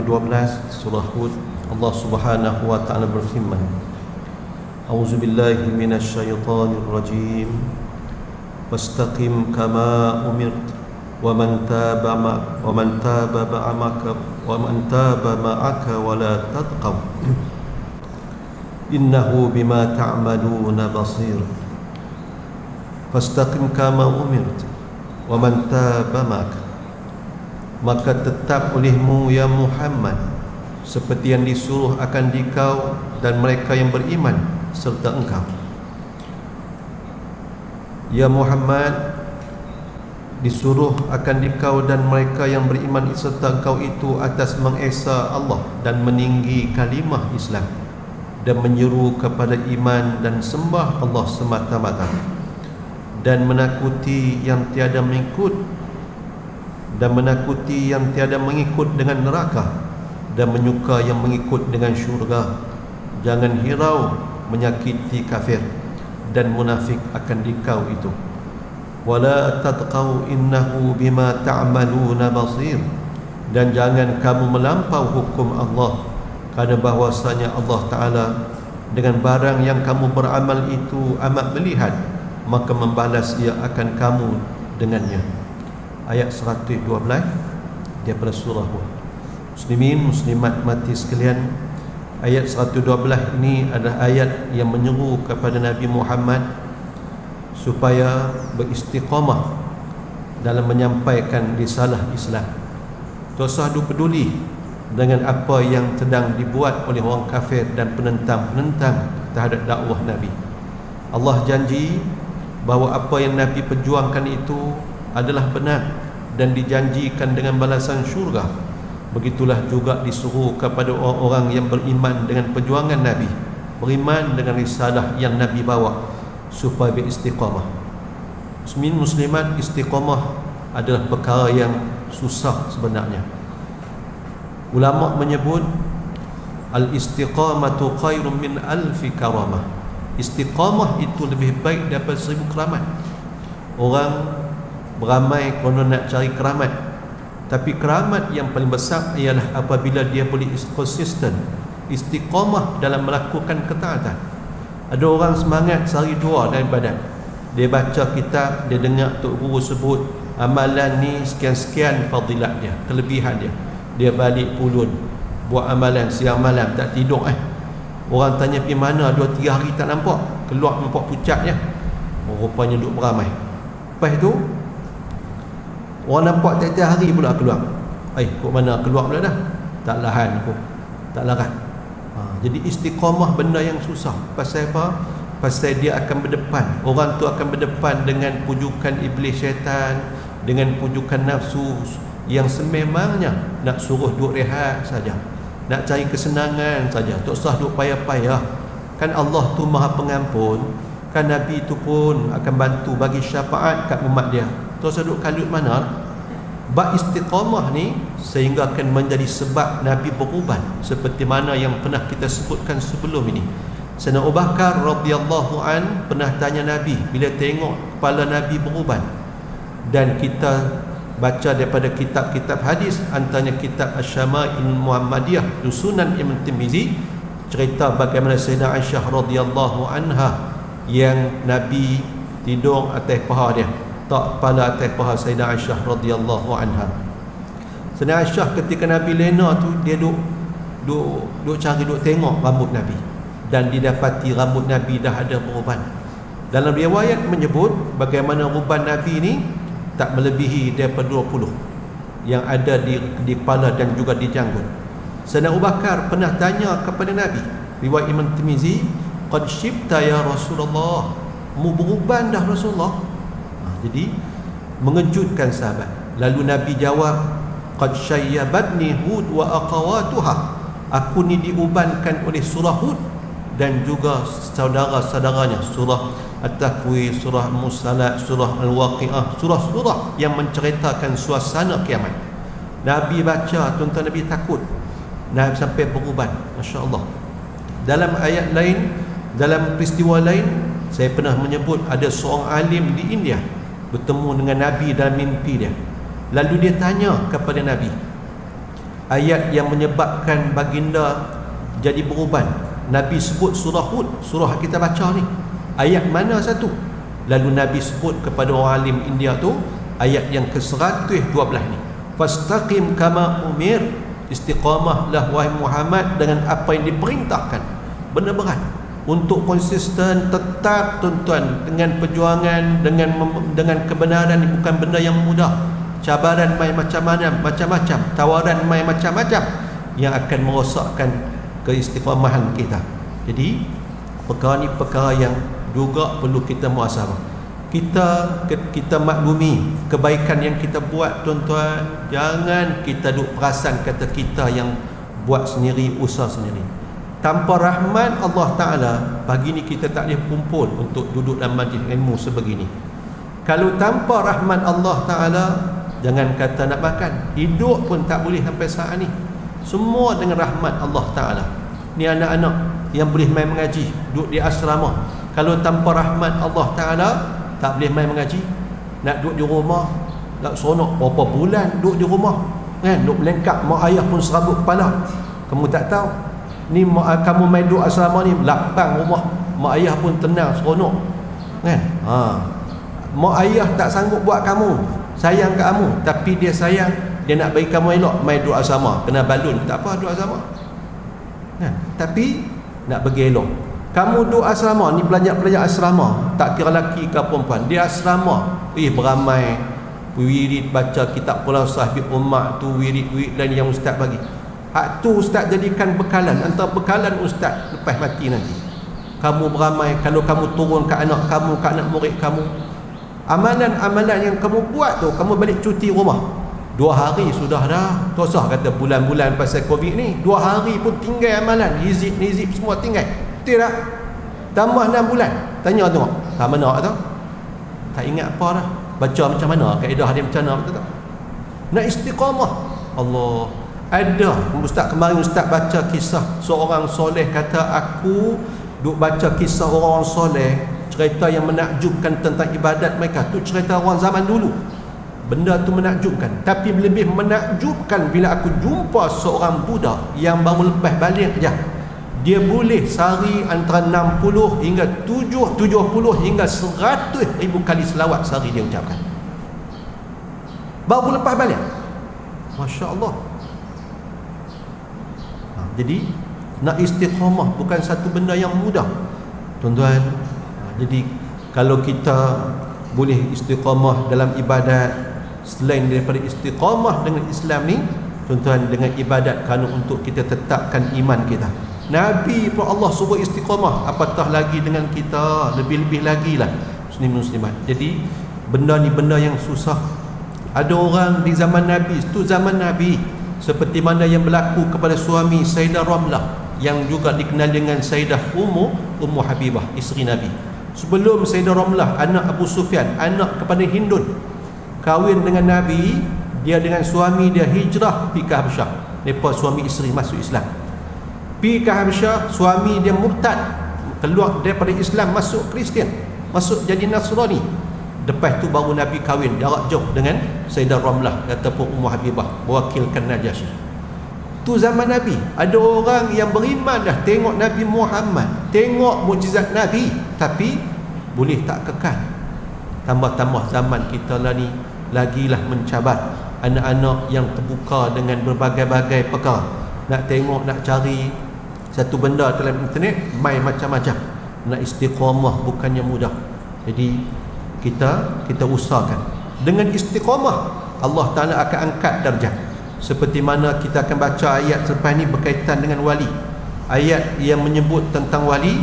112 surah Hud. Allah Subhanahu wa taala berfirman, A'udzubillahi minasyaitonir rajim. Fastaqim kama umirt wa man taba ma'aka wa la tadqaw innahu bima ta'maluna basir. Fastaqim kama umirt wa man taba ma'aka, maka tetap olehmu ya Muhammad seperti yang disuruh akan dikau dan mereka yang beriman serta engkau. Ya Muhammad, disuruh akan dikau dan mereka yang beriman serta engkau itu atas mengesa Allah dan meninggi kalimah Islam dan menyeru kepada iman dan sembah Allah semata-mata dan menakuti yang tiada mengikut dengan neraka dan menyuka yang mengikut dengan syurga. Jangan hirau menyakiti kafir dan munafik akan dikau itu. Wala tadqau innahu bima ta'maluna basir, dan jangan kamu melampau hukum Allah, kerana bahwasanya Allah Ta'ala dengan barang yang kamu beramal itu amat melihat, maka membalas ia akan kamu dengannya. Ayat 112 daripada surah Hud. Muslimin muslimat mati sekalian, ayat 112 ini adalah ayat yang menyeru kepada Nabi Muhammad supaya beristiqamah dalam menyampaikan risalah Islam. Tak usah peduli dengan apa yang sedang dibuat oleh orang kafir dan penentang-penentang terhadap dakwah Nabi. Allah janji bahawa apa yang Nabi perjuangkan itu adalah benar dan dijanjikan dengan balasan syurga. Begitulah juga disuruh kepada orang-orang yang beriman dengan perjuangan Nabi, beriman dengan risalah yang Nabi bawa, supaya beristiqamah. Muslimin muslimat, istiqamah adalah perkara yang susah sebenarnya. Ulama menyebut al-istiqamatu khairun min alfi karamah. Istiqamah itu lebih baik daripada 1000 keramat. Orang beramai kerana nak cari keramat, tapi keramat yang paling besar ialah apabila dia boleh konsisten, istiqamah dalam melakukan ketaatan. Ada orang semangat sehari dua dalam ibadat, dia baca kitab, dia dengar tok guru sebut amalan ni sekian-sekian fadilat dia, kelebihan dia, dia balik pulun buat amalan siang malam, tak tidur. Orang tanya pergi mana, 2-3 hari tak nampak, keluar nampak pucatnya. Rupanya duduk beramai. Lepas tu orang nampak tiap-tiap hari pula keluar. Kok mana keluar pula dah? Tak lahan aku, tak larat. Jadi istiqamah benda yang susah. Pasal apa? Pasal dia akan berdepan, orang tu akan berdepan dengan pujukan iblis syaitan, dengan pujukan nafsu yang sememangnya nak suruh duduk rehat saja, nak cari kesenangan saja, tak usah duduk payah-payah. Kan Allah tu Maha Pengampun, kan Nabi tu pun akan bantu bagi syafaat kat umat dia. Tak usah duduk kalut mana. Bab istiqamah ni sehingga akan menjadi sebab Nabi beruban, seperti mana yang pernah kita sebutkan sebelum ini. Sayyidina Abu Bakar radhiyallahu an pernah tanya Nabi bila tengok kepala Nabi beruban. Dan kita baca daripada kitab-kitab hadis, antaranya kitab Asy-Syama'il Muhammadiyah Sunan Ibn Tirmizi, cerita bagaimana Sayyidah Aisyah radhiyallahu anha yang Nabi tidur atas paha dia, tak kepala atas paha Sayyidah Aisyah radhiyallahu anha. Sayyidah Aisyah ketika Nabi lena tu, dia duk tengok rambut Nabi, dan didapati rambut Nabi dah ada beruban. Dalam riwayat menyebut bagaimana uban Nabi ni tak melebihi daripada 20 yang ada di kepala dan juga di janggut. Sayyidina Abu Bakar pernah tanya kepada Nabi, riwayat Imam Tirmizi, qad syibta ya Rasulullah, mu beruban dah Rasulullah. Jadi mengejutkan sahabat. Lalu Nabi jawab, qad syayyabatni Hud wa aqawatuha, aku ni diubankan oleh surah Hud dan juga saudara-saudaranya, surah At-Takwir, surah Musalat, surah Al-Waqi'ah, surah-surah yang menceritakan suasana kiamat. Nabi baca, tuan-tuan, Nabi takut, Nabi sampai beruban. Masya Allah. Dalam ayat lain, dalam peristiwa lain, saya pernah menyebut ada seorang alim di India bertemu dengan Nabi dalam mimpi dia. Lalu dia tanya kepada Nabi, ayat yang menyebabkan baginda jadi beruban. Nabi sebut surah Hud, surah kita baca ni, ayat mana satu? Lalu Nabi sebut kepada orang alim India tu ayat yang ke-112 ni, fastaqim kama umir, istiqamahlah wahai Muhammad dengan apa yang diperintahkan. Benda berat untuk konsisten, tetap tuan-tuan dengan perjuangan, dengan kebenaran ni bukan benda yang mudah. Cabaran mai macam-macam, tawaran mai macam-macam yang akan merosakkan keistiqamahan kita. Jadi perkara ni perkara yang juga perlu kita muhasabah. Kita maklumi kebaikan yang kita buat tuan-tuan. Jangan kita duk perasan kata kita yang buat sendiri, usaha sendiri. Tanpa rahmat Allah Ta'ala, pagi ni kita tak boleh kumpul untuk duduk dalam majlis ilmu sebegini. Kalau tanpa rahmat Allah Ta'ala, jangan kata nak makan, hidup pun tak boleh sampai saat ni. Semua dengan rahmat Allah Ta'ala. Ni anak-anak yang boleh main mengaji, duduk di asrama. Kalau tanpa rahmat Allah Ta'ala, tak boleh main mengaji. Nak duduk di rumah, nak seronok berapa bulan duduk di rumah, kan? Duduk melengkap, mak ayah pun serabut kepala. Kamu tak tahu ni kamu main duduk asrama ni, lapang rumah, mak ayah pun tenang, seronok, kan? Mak ayah tak sanggup buat kamu, sayang kat kamu, tapi dia sayang, dia nak bagi kamu elok, main duduk asrama, kena balun, tak apa duduk asrama, kan? Tapi nak bagi elok. Kamu duduk asrama ni, pelajar-pelajar asrama, tak kira lelaki ke perempuan, dia asrama, beramai wirid, baca kitab Pulau Sahib Umat tu, wirid-wirid lain yang ustaz bagi. Hak tu ustaz jadikan bekalan, antara bekalan ustaz lepas mati nanti. Kamu beramai, kalau kamu turun ke anak kamu, ke anak murid kamu, amalan-amalan yang kamu buat tu, kamu balik cuti rumah 2 hari sudah dah. Tak usah kata bulan-bulan pasal Covid ni, 2 hari pun tinggal amalan, hizib semua tinggal. Betul tak? Tambah 6 bulan, tanya tengok, tak mana tu? Tak ingat apa dah. Baca macam mana, kaedah dia macam mana, betul tak? Nak istiqamah. Allah, ada ustaz kemarin, ustaz baca kisah seorang soleh, kata aku duk baca kisah orang soleh, cerita yang menakjubkan tentang ibadat mereka. Tu cerita orang zaman dulu, benda tu menakjubkan. Tapi lebih menakjubkan bila aku jumpa seorang budak yang baru lepas balik je, dia boleh sehari antara 60 hingga 70 hingga 100 ribu kali selawat sehari dia ucapkan, baru lepas balik. Masya Allah. Jadi nak istiqamah bukan satu benda yang mudah, tuan-tuan. Jadi kalau kita boleh istiqamah dalam ibadat, selain daripada istiqamah dengan Islam ni, tuan-tuan, dengan ibadat kerana untuk kita tetapkan iman kita. Nabi pun Allah suruh istiqamah, apatah lagi dengan kita, lebih-lebih lagi lah muslimin-muslimat. Jadi benda ni benda yang susah. Ada orang di zaman Nabi, itu zaman Nabi, seperti mana yang berlaku kepada suami Sayyidah Ramlah, yang juga dikenal dengan Sayyidah Ummu Habibah, isteri Nabi. Sebelum Sayyidah Ramlah, anak Abu Sufyan, anak kepada Hindun, kahwin dengan Nabi, dia dengan suami dia hijrah pergi ke Habasyah. Mereka suami isteri masuk Islam. Pergi ke Habasyah, suami dia murtad, keluar daripada Islam, masuk Kristian, masuk jadi Nasrani. Lepas tu baru Nabi kahwin jarak jauh dengan Sayyidah Ramlah ataupun Ummu Habibah, mewakilkan Najasyi. Tu zaman Nabi. Ada orang yang beriman dah, tengok Nabi Muhammad, tengok mukjizat Nabi, tapi boleh tak kekal. Tambah-tambah zaman kita lah ni lagilah mencabar anak-anak yang terbuka dengan berbagai-bagai perkara. Nak tengok, nak cari satu benda dalam internet, main macam-macam. Nak istiqamah bukannya mudah. Jadi kita usahakan. Dengan istiqamah, Allah Ta'ala akan angkat darjah. Seperti mana kita akan baca ayat selepas ni berkaitan dengan wali. Ayat yang menyebut tentang wali,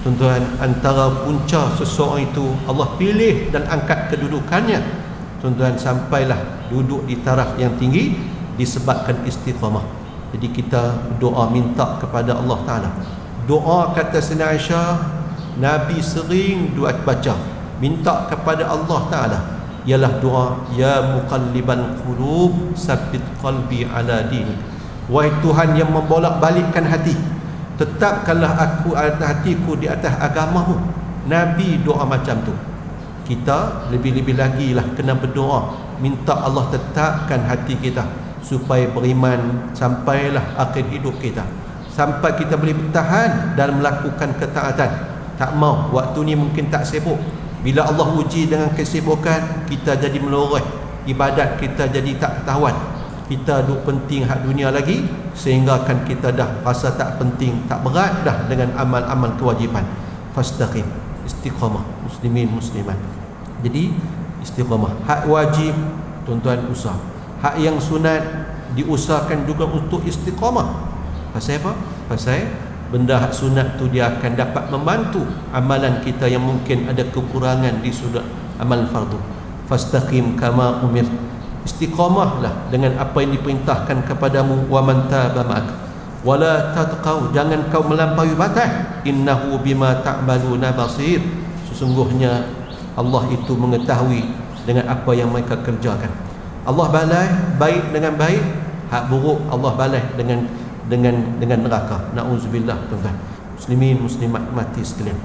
tuan-tuan, antara punca seseorang itu Allah pilih dan angkat kedudukannya, tuan-tuan, sampailah duduk di taraf yang tinggi disebabkan istiqamah. Jadi kita doa minta kepada Allah Ta'ala. Doa, kata Sayyidina Aisyah, Nabi sering baca, minta kepada Allah Ta'ala, ialah doa, ya muqallibal qulub sabbit qalbi ala dinik. Wahai Tuhan yang membolak-balikkan hati, tetapkanlah aku atas hatiku di atas agamamu. Nabi doa macam tu. Kita lebih-lebih lagi lah kena berdoa, minta Allah tetapkan hati kita supaya beriman sampailah akhir hidup kita, sampai kita boleh bertahan dalam melakukan ketaatan. Tak mau, waktu ni mungkin tak sibuk. Bila Allah uji dengan kesibukan, kita jadi meloreh, ibadat kita jadi tak ketahuan. Kita duk penting hak dunia lagi, sehingga kan kita dah rasa tak penting, tak berat dah dengan amal-amal kewajipan. Fastaqim, istiqamah muslimin muslimat. Jadi istiqamah, hak wajib tuan-tuan usah, hak yang sunat diusahakan juga untuk istiqamah. Pasal apa? Pasal benda hak sunat tu dia akan dapat membantu amalan kita yang mungkin ada kekurangan di sudut amal fardu. Fastaqim kama umir, istiqamahlah dengan apa yang diperintahkan kepadamu. Wa man taba ma'ak wala tatqau, jangan kau melampaui batas. Innahu bima ta'maluna basir, sesungguhnya Allah itu mengetahui dengan apa yang mereka kerjakan. Allah balas baik dengan baik, hak buruk Allah balas dengan neraka. Nauzubillah tuan-tuan. Muslimin muslimat mati sekalian.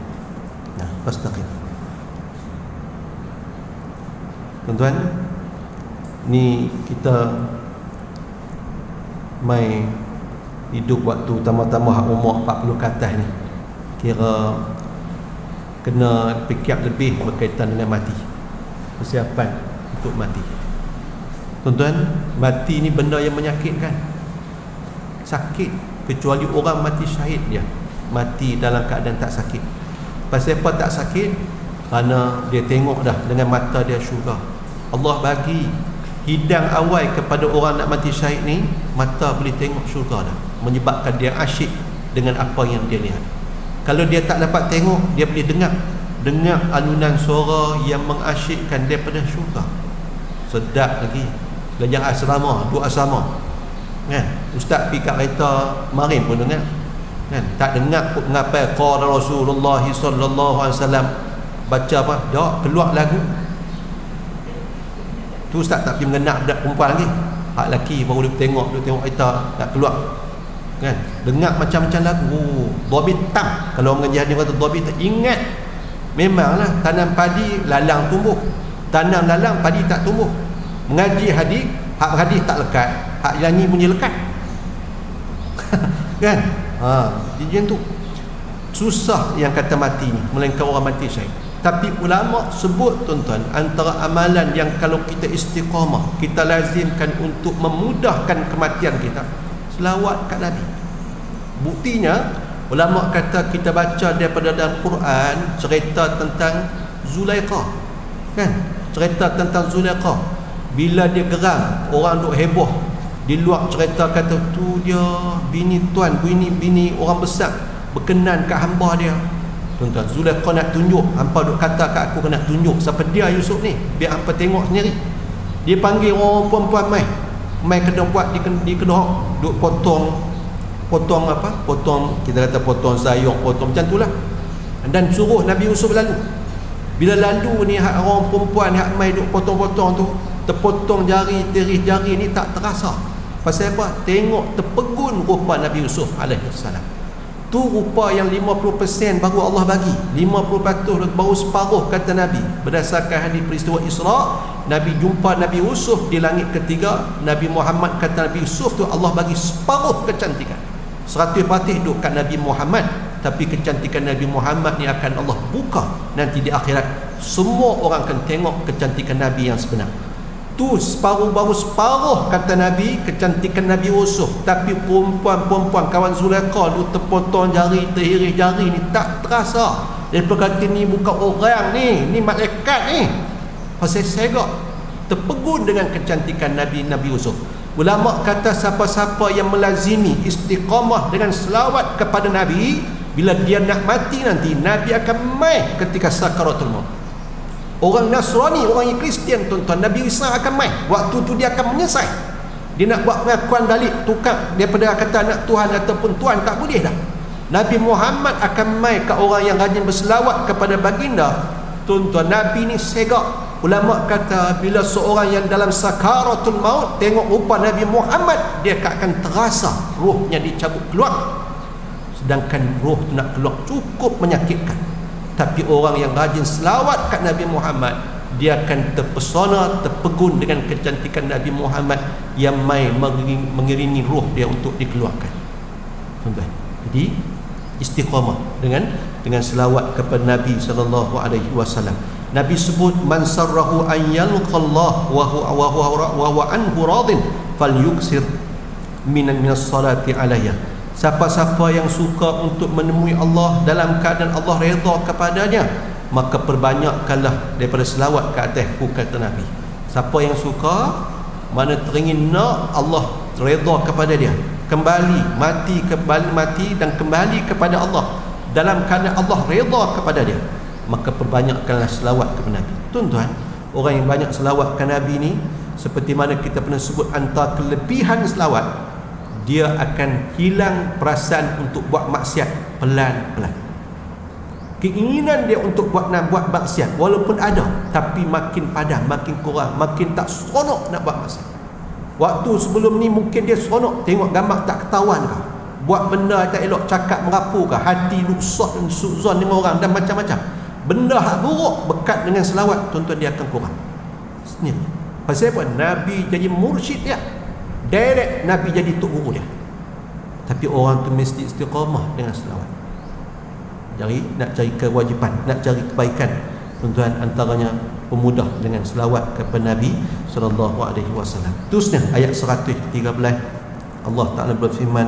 Nah, fastaqim. Tuan-tuan, ni kita mai hidup waktu tambah-tambah umur 40 ke atas ni, kira kena fikir lebih berkaitan dengan mati, persiapan untuk mati. Tuan-tuan, mati ni benda yang menyakitkan, sakit, kecuali orang mati syahid dia mati dalam keadaan tak sakit. Pasal apa tak sakit? Kerana dia tengok dah dengan mata dia syurga. Allah bagi hidang awal kepada orang nak mati syahid ni, mata boleh tengok syurga dah, menyebabkan dia asyik dengan apa yang dia lihat. Kalau dia tak dapat tengok, dia boleh dengar alunan suara yang mengasyikkan daripada syurga. Sedap lagi. Belajar asrama, dua asrama kan, ustaz pergi kat kereta marim pun dengar kan, tak dengar pun ngapai qala Rasulullah sallallahu alaihi wasallam, baca apa dak keluar lagu tu, ustaz tak pergi mengenal budak perempuan lagi, hak lelaki baru dia tengok kereta tak keluar kan, dengar macam-macam lagu. Dhabit tam, kalau orang ngaji dia kata dhabit, ingat memanglah tanam padi lalang tumbuh, tanam lalang padi tak tumbuh. Mengaji hadis, hak hadis tak lekat, hak nyanyi punya lekat. Kan? Jadi tu susah yang kata mati ni, melainkan orang mati syahid. Tapi ulama sebut tuan-tuan, antara amalan yang kalau kita istiqamah, kita lazimkan untuk memudahkan kematian kita, selawat kat Nabi. Buktinya ulama kata kita baca daripada dalam Quran cerita tentang Zulaikha, kan? Cerita tentang Zulaikha. Bila dia geram, orang duk heboh di luar, cerita kata tu dia bini tuan, bini orang besar berkenan kat hamba dia. Tuan-tuan, Zulaikha nak tunjuk, hampa duk kata kat aku kena tunjuk siapa dia Yusuf ni, biar hampa tengok sendiri. Dia panggil orang perempuan mai kena buat di kedok, duk potong apa? Potong, kita kata potong sayur, potong macam itulah. Dan suruh Nabi Yusuf lalu. Bila lalu ni hak orang perempuan hak mai duk potong-potong tu, terpotong jari, tiris jari ni tak terasa. Pasal apa? Tengok terpegun rupa Nabi Yusuf alaihissalam. Tu rupa yang 50% baru Allah bagi, 50% baru separuh kata Nabi. Berdasarkan hadis peristiwa Isra, Nabi jumpa Nabi Yusuf di langit ketiga. Nabi Muhammad kata Nabi Yusuf tu Allah bagi separuh kecantikan. 100% duduk kat Nabi Muhammad, tapi kecantikan Nabi Muhammad ni akan Allah buka nanti di akhirat. Semua orang akan tengok kecantikan Nabi yang sebenar. Tu separuh baru separuh kata Nabi kecantikan Nabi Yusuf. Tapi perempuan kawan Zulaikha tu terpotong jari, teriris jari ni tak terasa. Dia berkata ni bukan orang ni malaikat ni. Pasal segak terpegun dengan kecantikan Nabi Yusuf. Ulama kata siapa-siapa yang melazimi istiqamah dengan selawat kepada Nabi, bila dia nak mati nanti, Nabi akan mai ketika sakaratul maut. Orang Nasrani, orang Kristian tuan-tuan, Nabi Isa akan mai. Waktu tu dia akan menyesal. Dia nak buat pengakuan balik, tukar daripada kata anak Tuhan ataupun Tuhan, tak boleh dah. Nabi Muhammad akan mai ke orang yang rajin berselawat kepada baginda. Tuan-tuan, Nabi ni segak. Ulama kata bila seorang yang dalam sakaratul maut tengok rupa Nabi Muhammad, dia akan terasa rohnya dicabut keluar. Sedangkan roh tu nak keluar cukup menyakitkan. Tapi orang yang rajin selawat kat Nabi Muhammad, dia akan terpesona, terpegun dengan kecantikan Nabi Muhammad yang mai mengiringi roh dia untuk dikeluarkan. Tuan-tuan, jadi istiqamah dengan selawat kepada Nabi sallallahu alaihi wasallam. Nabi sebut man sarrahu an yalqallah wa huwa anhu radin falyuksir minas salati alayya. Siapa-siapa yang suka untuk menemui Allah dalam keadaan Allah redha kepadanya, maka perbanyakkanlah daripada selawat ke atasku, kata Nabi. Siapa yang suka, mana teringin nak Allah redha kepada dia, kembali mati dan kembali kepada Allah dalam keadaan Allah redha kepada dia, maka perbanyakkanlah selawat kepada Nabi. Tuan-tuan, orang yang banyak selawat ke Nabi ni, seperti mana kita pernah sebut, antara kelebihan selawat, dia akan hilang perasaan untuk buat maksiat pelan-pelan. Keinginan dia untuk buat maksiat walaupun ada, tapi makin padam, makin kurang, makin tak seronok nak buat maksiat. Waktu sebelum ni mungkin dia seronok tengok gambar tak ketahuan kah, buat benda tak elok, cakap merapu kah, hati luksot dan suzon dengan orang dan macam-macam benda hak buruk. Berkat dengan selawat, tuan-tuan, dia akan kurang. Ni pasal apa? Nabi jadi mursyid dia, direct Nabi jadi tok guru dia. Tapi orang tu mesti istiqamah dengan selawat. Nak cari kewajipan, nak cari kebaikan, tuan-tuan, antaranya pemudah dengan selawat kepada Nabi sallallahu alaihi wasallam. Terusnya ayat 113, Allah Taala berfirman,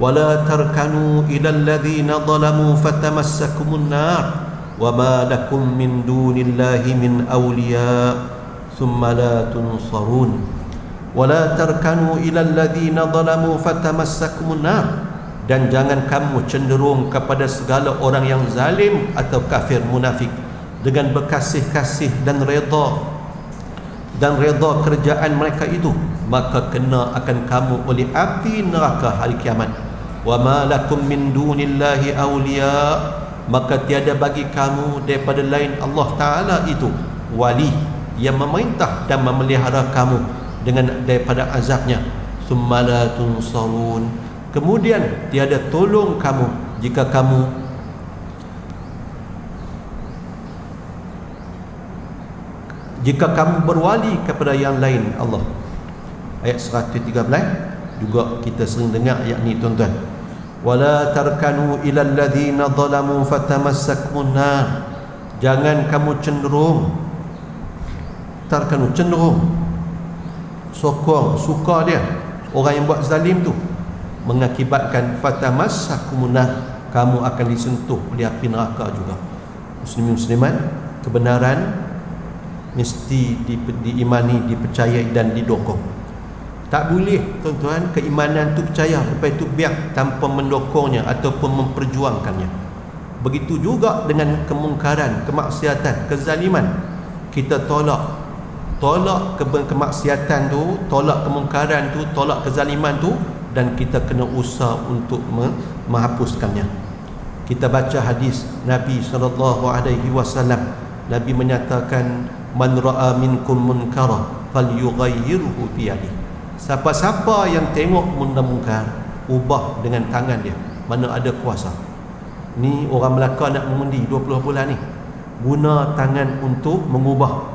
wala tarkanu ilal ladzina zalamu fatamassakumun nar wama lakum min dunillahi min awliya thumma la tunsarun. Wala tarkanu ilal ladzina zalamu fatamassakumun nar, dan jangan kamu cenderung kepada segala orang yang zalim atau kafir munafik dengan berkasih-kasih dan redha kerjaan mereka itu, maka kena akan kamu oleh api neraka hari kiamat. Wa ma lakum min dunillahi awliya, maka tiada bagi kamu daripada lain Allah Ta'ala itu wali yang memerintah dan memelihara kamu daripada azabnya. Summa la tunsarun, kemudian tiada tolong kamu jika kamu berwali kepada yang lain Allah. Ayat 113 juga kita sering dengar ayat ni, tuan-tuan. Wala tarkanu ilal ladzina zalamu fatamassakumun nar, jangan kamu cenderung sokong, suka dia orang yang buat zalim tu, mengakibatkan fatamassakumun nar, kamu akan disentuh oleh api neraka juga. Muslimin muslimat, kebenaran mesti diimani, dipercayai dan didokong. Tak boleh, tuan-tuan, keimanan tu percaya, lepas itu biar tanpa mendokongnya ataupun memperjuangkannya. Begitu juga dengan kemungkaran, kemaksiatan, kezaliman. Kita tolak kemaksiatan tu, tolak kemungkaran tu, tolak kezaliman tu, dan kita kena usaha untuk menghapuskannya. Kita baca hadis Nabi SAW. Nabi menyatakan, man ra'a minkum munkara falyughayyirhu bi yadihi. Siapa-siapa yang tengok benda mungkar, ubah dengan tangan dia, mana ada kuasa. Ni orang Melaka nak mengundi 20 bulan ni, guna tangan untuk mengubah.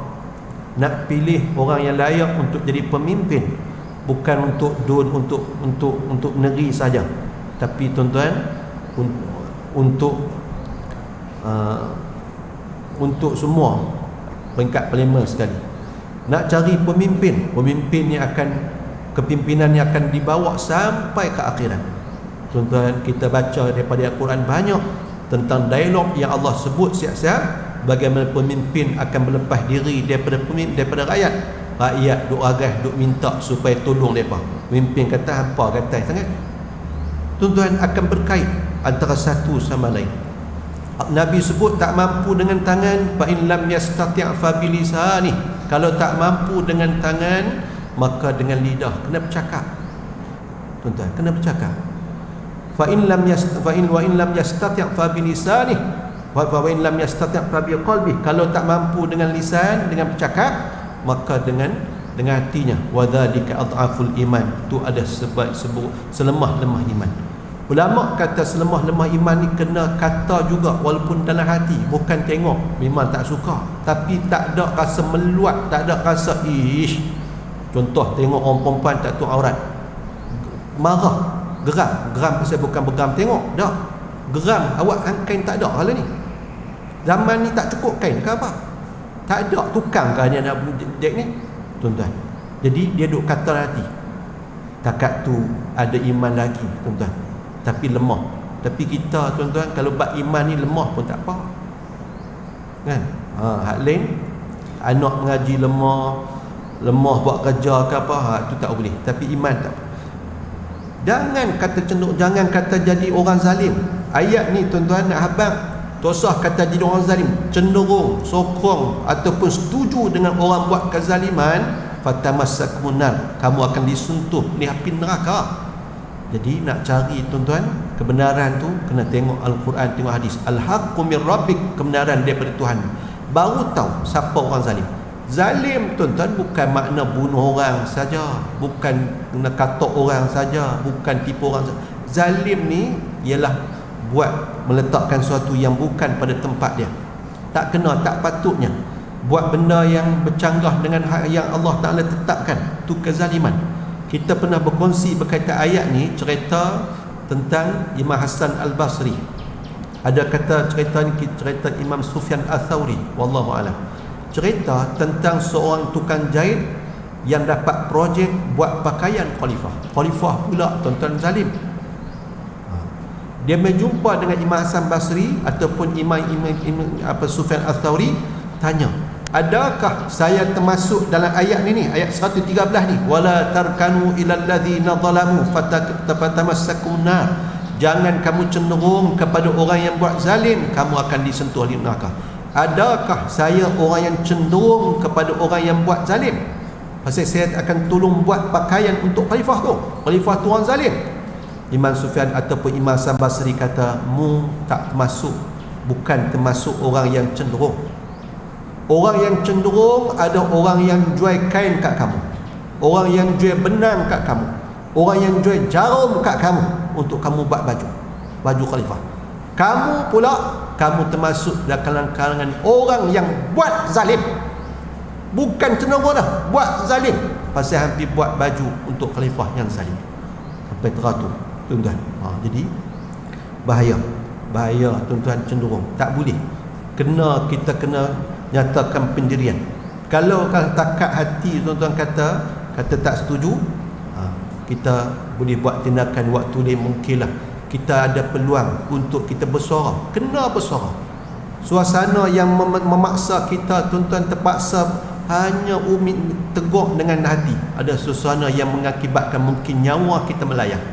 Nak pilih orang yang layak untuk jadi pemimpin, bukan untuk negeri saja, tapi tuan-tuan, untuk semua peringkat kelima sekali. Nak cari pemimpin yang akan, kepimpinan yang akan dibawa sampai ke akhirat. Tuan-tuan, kita baca daripada Al-Quran banyak tentang dialog yang Allah sebut siap-siap, bagaimana pemimpin akan berlepas diri daripada rakyat. Rakyat duk agah, duk minta supaya tolong mereka. Pemimpin kata apa, kata sangat. Tuan-tuan, akan berkait antara satu sama lain. Nabi sebut tak mampu dengan tangan, fa in lam yastati' fa bilisani. Kalau tak mampu dengan tangan, maka dengan lidah. Kena bercakap, tuan-tuan, kena bercakap. Fa in lam yastati' fa bilisani wa in lam yastati' fa biqalbi. Kalau tak mampu dengan lisan, dengan bercakap, maka dengan hatinya. Wa dzalika adhaful iman, itu ada sebab selemah-lemah iman. Ulama kata selemah-lemah iman ni kena kata juga, walaupun dalam hati, bukan tengok memang tak suka, tapi tak ada rasa meluat, tak ada rasa Contoh, tengok orang perempuan tak tutup aurat, marah, geram pasal bukan bergeram tengok, dah geram, awak kain tak ada kalau ni. Zaman ni tak cukup kain ke apa? Tak ada tukang ke dia nak dek ni, tuan-tuan. Jadi dia duk kata hati, takat tu ada iman lagi, tuan-tuan, tapi lemah. Tapi kita, tuan-tuan, kalau bab iman ni lemah pun tak apa, kan? Hak lain, anak mengaji lemah buat kerja ke apa, tu tak boleh. Tapi iman tak. Jangan kata cenderung, jangan kata jadi orang zalim. Ayat ni, tuan-tuan, nak habang tak usah kata jadi orang zalim, cenderung, sokong ataupun setuju dengan orang buat kezaliman, fatamassakumun nar, kamu akan disentuh oleh api neraka. Jadi nak cari, tuan-tuan, kebenaran tu kena tengok Al-Quran, tengok hadis. Al-haqqu min rabbik, kebenaran daripada Tuhan. Baru tahu siapa orang zalim. Zalim, tuan-tuan, bukan makna bunuh orang saja, bukan kena katok orang saja, bukan tipu orang saja. Zalim ni ialah buat, meletakkan sesuatu yang bukan pada tempat dia, tak kena, tak patutnya, buat benda yang bercanggah dengan hak yang Allah Ta'ala tetapkan. Tu kezaliman. Kita pernah berkongsi berkaitan ayat ni, cerita tentang Imam Hasan Al-Basri. Ada kata cerita ni, cerita Imam Sufyan Al-Thawri, wallahu a'lam. Cerita tentang seorang tukang jahit yang dapat projek buat pakaian khalifah. Khalifah pula, tuan-tuan, zalim. Dia berjumpa dengan Imam Hasan Basri ataupun Imam Sufyan Al-Thawri, tanya, adakah saya termasuk dalam ayat ni, ayat 113 ni, wala tarkanu ilal ladzina zalamu fatamassakum nar, jangan kamu cenderung kepada orang yang buat zalim, kamu akan disentuh oleh neraka. Adakah saya orang yang cenderung kepada orang yang buat zalim? Pasal saya akan tolong buat pakaian untuk khalifah tu orang zalim. Imam Sufyan ataupun Imam Hasan Basri kata, mu tak termasuk, bukan termasuk orang yang cenderung. Orang yang cenderung ada orang yang jual kain kat kamu, orang yang jual benang kat kamu, orang yang jual jarum kat kamu untuk kamu buat baju khalifah. Kamu pula, kamu termasuk dalam kalangan orang yang buat zalim. Bukan cenderung dah, buat zalim. Pasal hampir buat baju untuk khalifah yang zalim. Sampai teratur, tuan-tuan. Jadi bahaya, tuan-tuan, cenderung. Tak boleh. Kita kena nyatakan pendirian. Kalau takat hati, tuan-tuan, kata tak setuju, kita boleh buat tindakan waktu ni. Mungkinlah kita ada peluang untuk kita bersuara. Kena bersuara. Suasana yang memaksa kita, tuan-tuan, terpaksa hanya tegur dengan hati, ada suasana yang mengakibatkan mungkin nyawa kita melayang.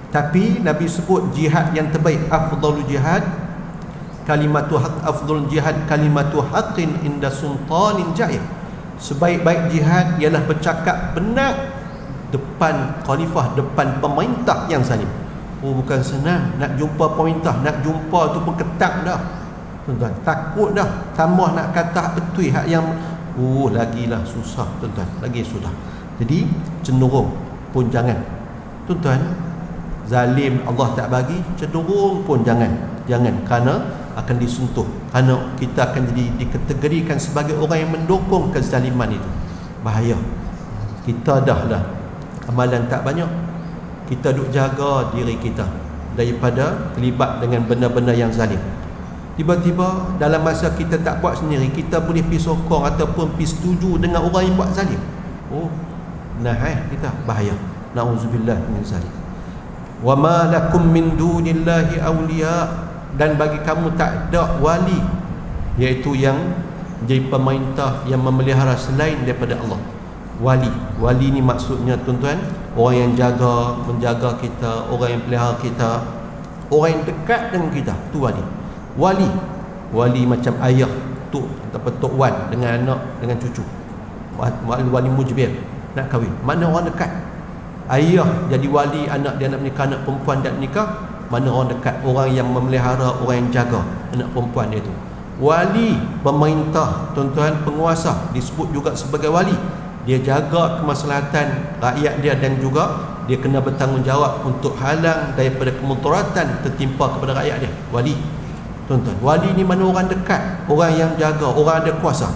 Tapi Nabi sebut jihad yang terbaik, afdalul jihad kalimatu haq, afdalul jihad kalimatu haqqin inda sultanin jair. Sebaik-baik jihad ialah bercakap benar depan khalifah, depan pemerintah yang zalim. Bukan senang nak jumpa pemerintah, nak jumpa tu pun ketat dah, tuan-tuan, takut dah. Tambah nak kata betul hak yang lagilah susah, tuan-tuan, lagi susah. Jadi cenderung pun jangan, tuan-tuan. Zalim Allah tak bagi, cenderung pun jangan, kerana akan disentuh, kerana kita akan jadi dikategorikan sebagai orang yang mendukung kezaliman itu. Bahaya. Kita dah amalan tak banyak, kita duk jaga diri kita daripada terlibat dengan benda-benda yang zalim. Tiba-tiba dalam masa kita tak buat sendiri, kita boleh pergi sokong ataupun pergi setuju dengan orang yang buat zalim. Kita bahaya. Na'udzubillah min zalim. Wa ma lakum min dunillahi awliya, dan bagi kamu tak ada wali, iaitu yang jadi pemerintah yang memelihara selain daripada Allah. Wali ni maksudnya, tuan-tuan, orang yang menjaga kita, orang yang pelihara kita, orang yang dekat dengan kita, tu wali macam ayah tu ataupun tok wan dengan anak, dengan cucu. Wali mujbir nak kahwin, mana orang dekat. Ayah jadi wali, anak dia nak menikah, anak perempuan dia nikah, mana orang dekat, orang yang memelihara, orang yang jaga anak perempuan dia tu. Wali pemerintah, tuan-tuan, penguasa disebut juga sebagai wali. Dia jaga kemaslahatan rakyat dia, dan juga dia kena bertanggungjawab untuk halang daripada kemudaratan tertimpa kepada rakyat dia. Wali, tuan-tuan, wali ni mana orang dekat, orang yang jaga, orang ada kuasa.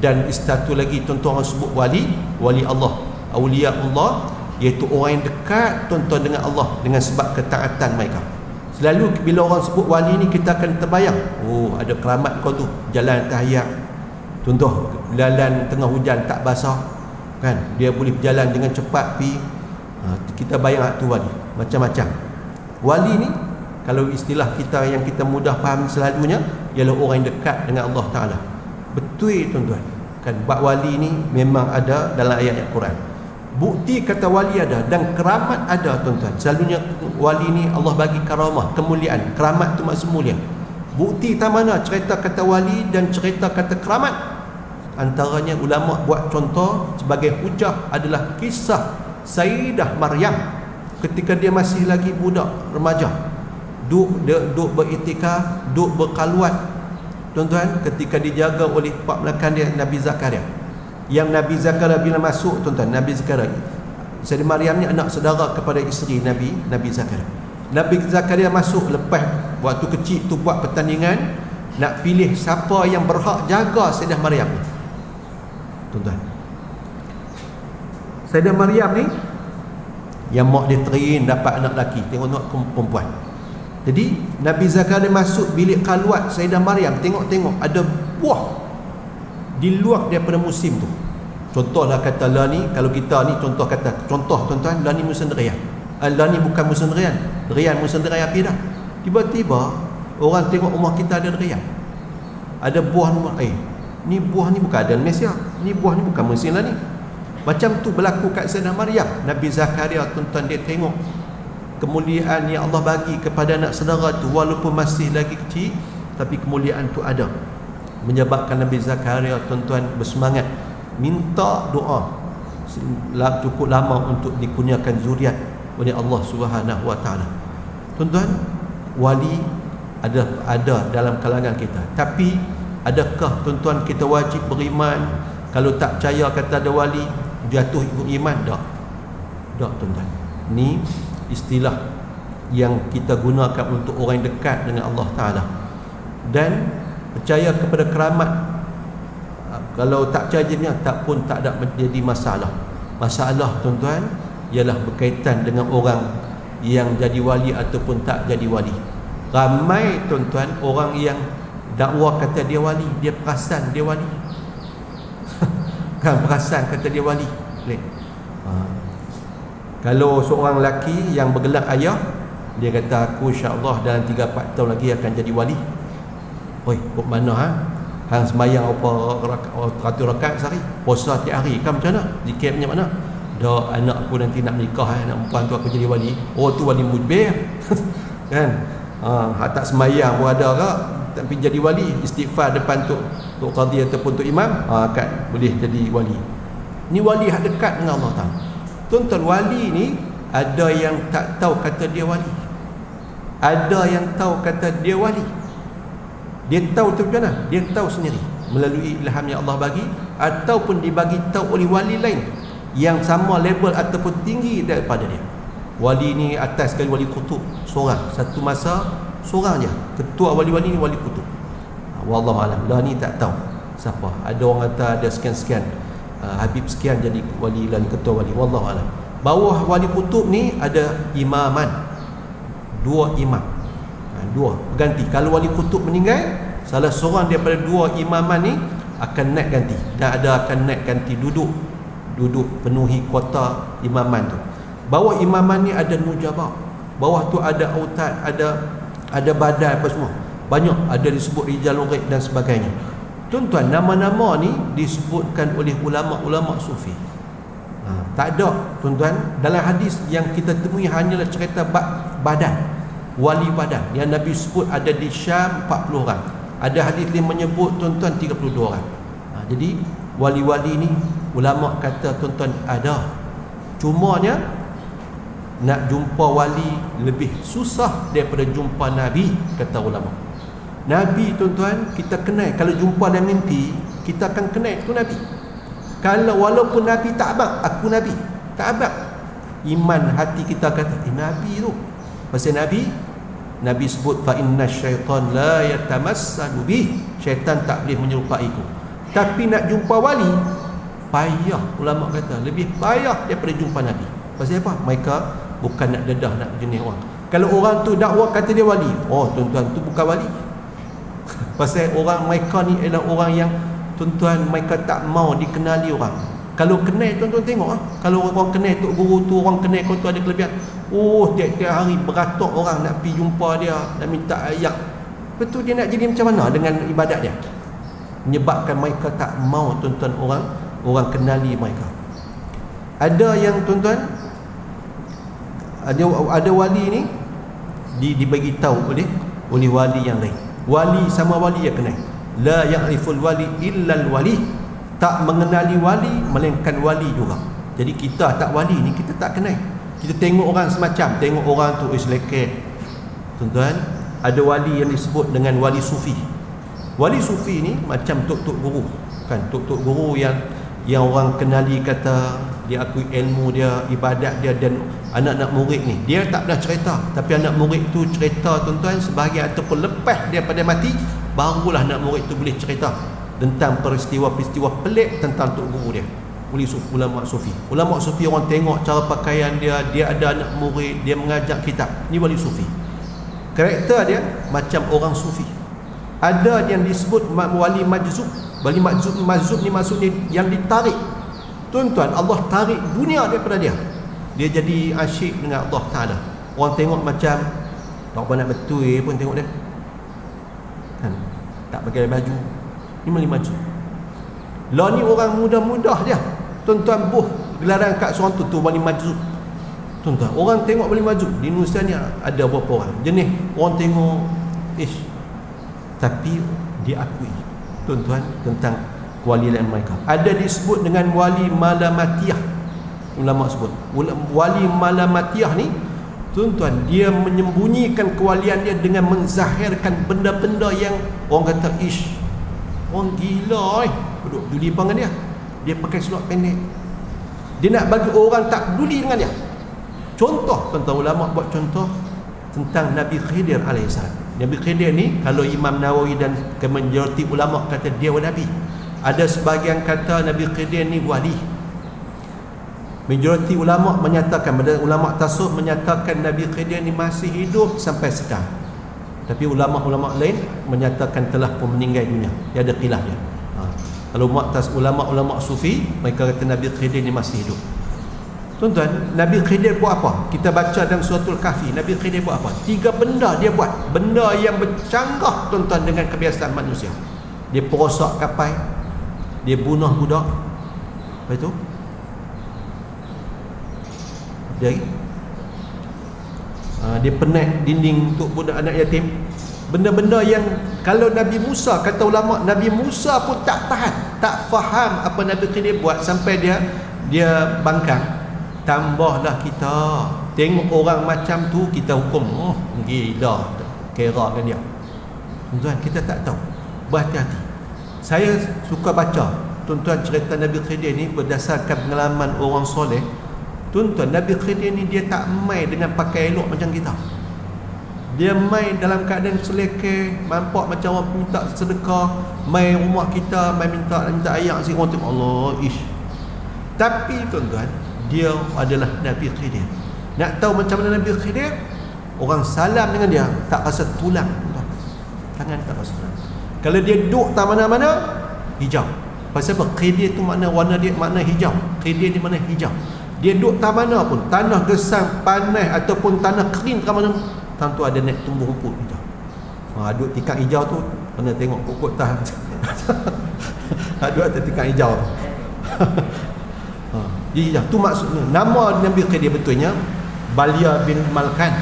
Dan satu lagi, tuan-tuan, orang sebut wali Allah. Awliya Allah iaitu orang yang dekat tuan-tuan dengan Allah dengan sebab ketaatan mereka. Selalu bila orang sebut wali ni kita akan terbayang, oh ada keramat kau tu, jalan atas air. Contoh jalan tengah hujan tak basah kan, dia boleh berjalan dengan cepat pi. Kita bayang tu wali. Macam-macam. Wali ni kalau istilah kita yang kita mudah faham selalunya ialah orang yang dekat dengan Allah Taala. Betul tuan-tuan. Kan bab wali ni memang ada dalam ayat Al-Quran. Bukti kata wali ada dan keramat ada tuan-tuan. Selalunya wali ni Allah bagi karamah, kemuliaan. Keramat tu maksud mulia. Bukti tak mana cerita kata wali dan cerita kata keramat. Antaranya ulama buat contoh sebagai hujah adalah kisah Sayyidah Maryam ketika dia masih lagi budak remaja. Duk beriktikaf, duk berkalwat tuan-tuan, ketika dijaga oleh pak belakang dia Nabi Zakaria. Yang Nabi Zakaria bila masuk tuan-tuan, Nabi Zakaria, Sayyidah Maryam ni anak saudara kepada isteri Nabi Zakaria. Nabi Zakaria masuk lepas waktu kecil tu buat pertandingan nak pilih siapa yang berhak jaga Sayyidah Maryam ni. Tuan-tuan, Sayyidah Maryam ni yang mak dia train dapat anak lelaki, tengok perempuan. Jadi Nabi Zakaria masuk bilik kalwat Sayyidah Maryam, tengok ada buah di luar daripada musim tu. Contohlah kata lah ni, kalau kita ni contoh tuan-tuan, lah ni musim durian. Lah ni bukan musim durian. Durian musim durian api dah. Tiba-tiba orang tengok rumah kita ada durian. Ada buah ni, ni buah ni bukan ada di Malaysia. Ni buah ni bukan musim lah ni. Macam tu berlaku kat Sayyidah Maryam. Nabi Zakaria tuan-tuan dia tengok kemuliaan yang Allah bagi kepada anak saudara tu walaupun masih lagi kecil, tapi kemuliaan tu ada, menyebabkan Nabi Zakaria tuan-tuan bersemangat minta doa cukup lama untuk dikurniakan zuriat oleh Allah Subhanahu Wa Taala. Tuan-tuan, wali ada dalam kalangan kita, tapi adakah tuan-tuan kita wajib beriman? Kalau tak percaya kata ada wali jatuh iman? Tak tuan-tuan. Ni istilah yang kita gunakan untuk orang yang dekat dengan Allah Ta'ala. Dan percaya kepada keramat, kalau tak percaya dia tak pun tak ada menjadi masalah. Masalah tuan-tuan ialah berkaitan dengan orang yang jadi wali ataupun tak jadi wali. Ramai tuan-tuan orang yang dakwa kata dia wali, dia perasan dia wali. Kan perasan kata dia wali. Kalau seorang lelaki yang bergelar ayah, dia kata aku insya-Allah dalam 3-4 tahun lagi akan jadi wali. Oi, kok mana hang sembahyang ratus rakaat sehari, puasa tiap hari kan macam mana? Zikir banyak mana? Dah anak aku nanti nak nikah, anak perempuan tu aku jadi wali. Oh tu wali mujbir. Kan? Tak sembahyang pun ada ke, tapi jadi wali, istighfar depan tu qadhi ataupun tu imam, kan boleh jadi wali. Ni wali hak dekat dengan Allah Taala. Tuan-tuan, wali ni ada yang tak tahu kata dia wali, ada yang tahu kata dia wali. Dia tahu tu macam mana? Dia tahu sendiri melalui ilham yang Allah bagi, ataupun dibagi tahu oleh wali lain yang sama level ataupun tinggi daripada dia. Wali ni atas sekali, wali kutub seorang, satu masa seorang je ketua wali-wali ni, wali kutub. Wallahualam, lah ni tak tahu siapa. Ada orang kata ada sekian-sekian, Habib sekian jadi wali dan ketua wali. Wallahualam. Bawah wali kutub ni ada imaman, 2 imam, 2 berganti. Kalau wali kutub meninggal, salah seorang daripada 2 imaman ni akan naik ganti, dan ada akan naik ganti duduk penuhi kuota imaman tu. Bawah imaman ni ada nujabah, bawah tu ada autad, ada badai apa semua, banyak, ada disebut rijal urib dan sebagainya. Tuan-tuan, nama-nama ni disebutkan oleh ulama-ulama sufi. Tak ada tuan-tuan dalam hadis yang kita temui hanyalah cerita badan, wali badan yang Nabi sebut ada di Syam 40 orang. Ada hadis yang menyebut tuan-tuan 32 orang. Jadi wali-wali ni ulama kata tuan-tuan ada, cumanya nak jumpa wali lebih susah daripada jumpa Nabi, kata ulama. Nabi tuan-tuan kita kenal, kalau jumpa dalam mimpi kita akan kenal tu Nabi. Kalau walaupun Nabi tak abang, aku Nabi, tak abang, iman hati kita kata Nabi tu. Pasal Nabi sebut fa inna syaitan la yatamassalu bih, syaitan tak boleh menyerupaiku. Tapi nak jumpa wali, payah, ulama kata lebih payah daripada jumpa Nabi. Pasal apa? Mereka bukan nak dedah, nak jenis orang. Kalau orang tu dakwa kata dia wali, oh tuan-tuan, tu bukan wali. Pasal orang mereka ni adalah orang yang tuan-tuan, mereka tak mau dikenali orang. Kalau kenal, tuan-tuan tengok kalau orang kenal tok guru tu, orang kenal kau tu ada kelebihan, oh tiap-tiap hari beratok orang nak pergi jumpa dia, nak minta ayat. Betul, dia nak jadi macam mana dengan ibadat dia? Menyebabkan mereka tak mau, tuan-tuan, orang kenali mereka. Ada yang tuan-tuan, ada wali ni dibagi tahu oleh wali yang lain. Wali sama wali yang kenal. La ya'riful wali illa al-wali. Tak mengenali wali melainkan wali juga. Jadi kita tak wali ni, kita tak kenal. Kita tengok orang semacam, tengok orang tu leket. Tuan-tuan, ada wali yang disebut dengan wali sufi. Wali sufi ni macam tok-tok guru, kan? Tok-tok guru yang orang kenali, kata dia akui ilmu dia, ibadat dia, dan anak-anak murid ni dia tak pernah cerita, tapi anak murid tu cerita, tuan-tuan, sebahagian ataupun lepas daripada mati, barulah anak murid tu boleh cerita tentang peristiwa-peristiwa pelik tentang tok guru dia. Ulama sufi. Ulama sufi, orang tengok cara pakaian dia, dia ada anak murid, dia mengajar kitab. Ni wali sufi. Karakter dia macam orang sufi. Ada yang disebut wali majzub. Wali majzub ni maksudnya yang ditarik. Tuan-tuan, Allah tarik dunia daripada dia. Dia jadi asyik dengan Allah Ta'ala. Orang tengok macam tak apa nak betul pun tengok dia, kan? Tak pakai baju. Ni wali majzub. Lah ni orang mudah-mudah dia, tuan-tuan, gelaran kat seorang tu wali majzub. Tuan-tuan, orang tengok wali majzub di Indonesia ni ada berapa orang jenis orang tengok tapi diakui, tuan-tuan, tentang kewalian mereka. Ada disebut dengan wali malamatiyah. Ulama sebut wali malamatiyah ni, tuan-tuan, dia menyembunyikan kewalian dia dengan menzahirkan benda-benda yang orang kata orang gila duduk peduli dengan dia. Dia pakai seluar pendek, dia nak bagi orang tak peduli dengan dia. Contoh, tuan-tuan, ulama buat contoh tentang Nabi Khidir alaihissalam. Nabi Khidir ni, kalau Imam Nawawi dan majoriti ulama kata dia Nabi. Ada sebahagian kata Nabi Khidir ni wali. Majoriti ulama menyatakan, ulama tasawuf menyatakan Nabi Khidir ni masih hidup sampai sekarang. Tapi ulama-ulama lain menyatakan telah pun meninggal dunia. Dia ada khilaf dia. Kalau ulama-ulama sufi, mereka kata Nabi Khidir ni masih hidup. Tuan-tuan, Nabi Khidir buat apa? Kita baca dalam suratul Kahfi, Nabi Khidir buat apa? 3 benda dia buat. Benda yang bercanggah, tuan-tuan, dengan kebiasaan manusia. Dia perosak kapal, dia bunuh budak. Apa itu? Dia penat dinding untuk budak anak yatim. Benda-benda yang kalau Nabi Musa, kata ulama, Nabi Musa pun tak tahan, tak faham apa Nabi Khidir buat, sampai dia bangkang. Tambahlah kita tengok orang macam tu, kita hukum gila, kira kan dia. Tuan-tuan, kita tak tahu. Berhati-hati. Saya suka baca, tuan-tuan, cerita Nabi Khidir ni berdasarkan pengalaman orang soleh. Tuan-tuan, Nabi Khidir ni dia tak main dengan pakai elok macam kita. Dia main dalam keadaan selekeh, nampak macam orang minta sedekah, main rumah kita, main minta ayat, si orang tengok Allah Tapi tuan-tuan, dia adalah Nabi Khidir. Nak tahu macam mana Nabi Khidir? Orang salam dengan dia tak rasa tulang, tangan tak rasa tulang. Kalau dia duduk tak mana-mana, hijau. Pasal apa? Khidir tu makna warna dia, makna hijau. Khidir ni makna hijau. Dia duduk tak mana pun, tanah gesang, panas ataupun tanah kering ke mana, tentu ada naik tumbuh rumput hijau. Duduk tikar hijau tu, kena tengok pokok tahan. Duduk atas tikar hijau tu. Jadi tu maksudnya. Nama Nabi Khidir betulnya Balia bin Malkan.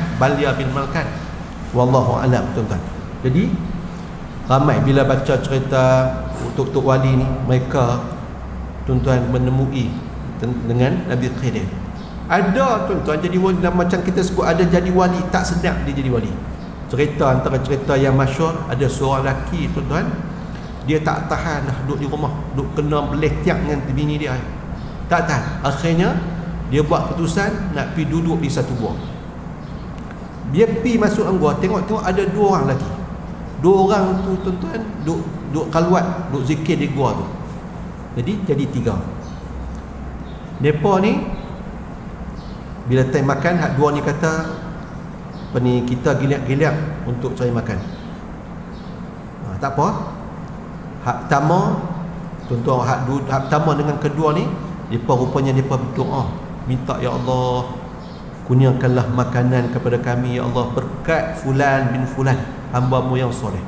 Wallahu a'lam, tuan-tuan. Jadi ramai bila baca cerita tok-tok wali ni, mereka, tuan-tuan, menemui dengan Nabi Khidir. Ada, tuan-tuan, jadi macam kita sebut, ada jadi wali tak sedap dia jadi wali. Cerita, antara cerita yang masyhur, ada seorang lelaki, tuan-tuan, dia tak tahan dah duduk di rumah, duduk kena beletiak dengan bini dia, tak tahan. Akhirnya dia buat keputusan nak pergi duduk di satu gua. Dia pergi masuk gua, tengok ada 2 orang lagi. 2 orang tu, tuan-tuan, duduk kalwat, duduk zikir di gua tu. Jadi 3. Depa ni bila time makan, hak dua ni kata apa ni, kita giliak-giliak untuk cari makan. Tak apa. Hak pertama, tuan-tuan, hak pertama dengan kedua ni, depa rupanya depa berdoa, minta ya Allah, kurniakanlah makanan kepada kami ya Allah, berkat fulan bin fulan, hamba-Mu yang soleh.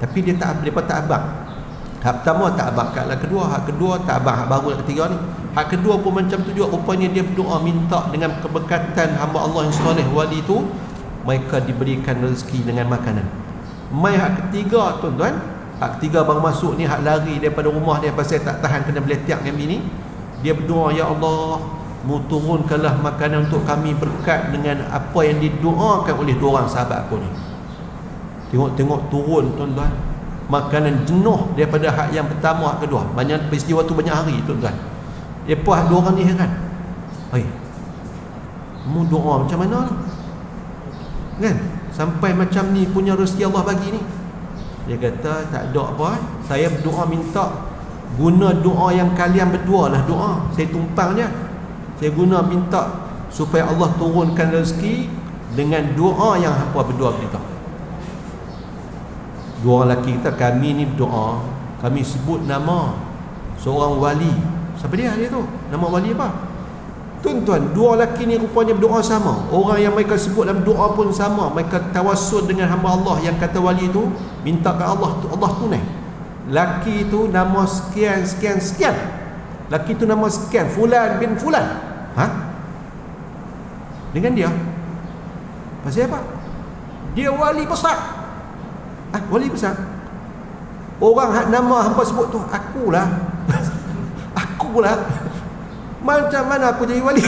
Tapi depa tak abang. Hak pertama tak abang, hak kedua, hak kedua tak abang, hak baru hak ketiga ni. Hak kedua pun macam tu juga, rupanya dia berdoa minta dengan keberkatan hamba Allah yang soleh wali tu, mereka diberikan rezeki dengan makanan. Mai hak ketiga tuan-tuan, hak ketiga baru masuk ni, hak lari daripada rumah dia pasal tak tahan kena beletiak dengan bini. Dia berdoa, ya Allah, Mu turunkanlah makanan untuk kami berkat dengan apa yang didoakan oleh dua orang sahabat aku ni. Tengok turun tuan-tuan, makanan jenuh daripada hak yang pertama, hak kedua. Banyak peristiwa tu banyak hari tuan-tuan. Lepas dua orang ni heran, Mu doa macam mana ni kan, sampai macam ni punya rezeki Allah bagi ni. Dia kata tak ada apa, saya berdoa minta guna doa yang kalian berdua lah doa, saya tumpang je. Saya guna minta supaya Allah turunkan rezeki dengan doa yang hampa berdua kita. Dua orang lelaki kita, kami ni berdoa, kami sebut nama seorang wali. Siapa dia tu? Nama wali apa? Tuan-tuan, dua lelaki ni rupanya berdoa sama. Orang yang mereka sebut dalam doa pun sama. Mereka tawassul dengan hamba Allah yang kata wali tu, minta ke Allah tu, Allah tunai. Lelaki tu nama sekian. Lelaki tu nama sekian, fulan bin fulan. Dengan dia pasal apa? Dia wali besar. Wali besar. Orang hak nama hangpa sebut tu, akulah. Akulah. Macam mana aku jadi wali?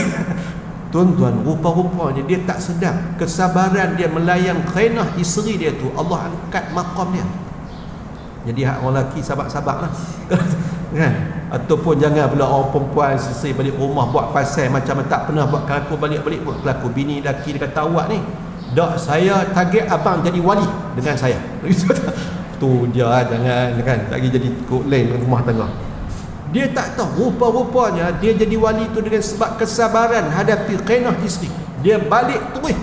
Tuan-tuan, rupa-rupanya dia tak sedar kesabaran dia melayan khainah isteri dia tu, Allah angkat maqam dia. Jadi hak orang lelaki sabar-sabar lah. Kan? Ataupun jangan pula orang perempuan selesai balik rumah buat pasal macam tak pernah buat kelaku, balik-balik buat kelaku. Bini lelaki dia kata, awak ni dak, saya target abang jadi wali dengan saya. Tu dia, jangan kan, lagi jadi lain rumah tangga. Dia tak tahu rupa-rupanya dia jadi wali tu dengan sebab kesabaran hadapi khainah isteri. Dia balik terus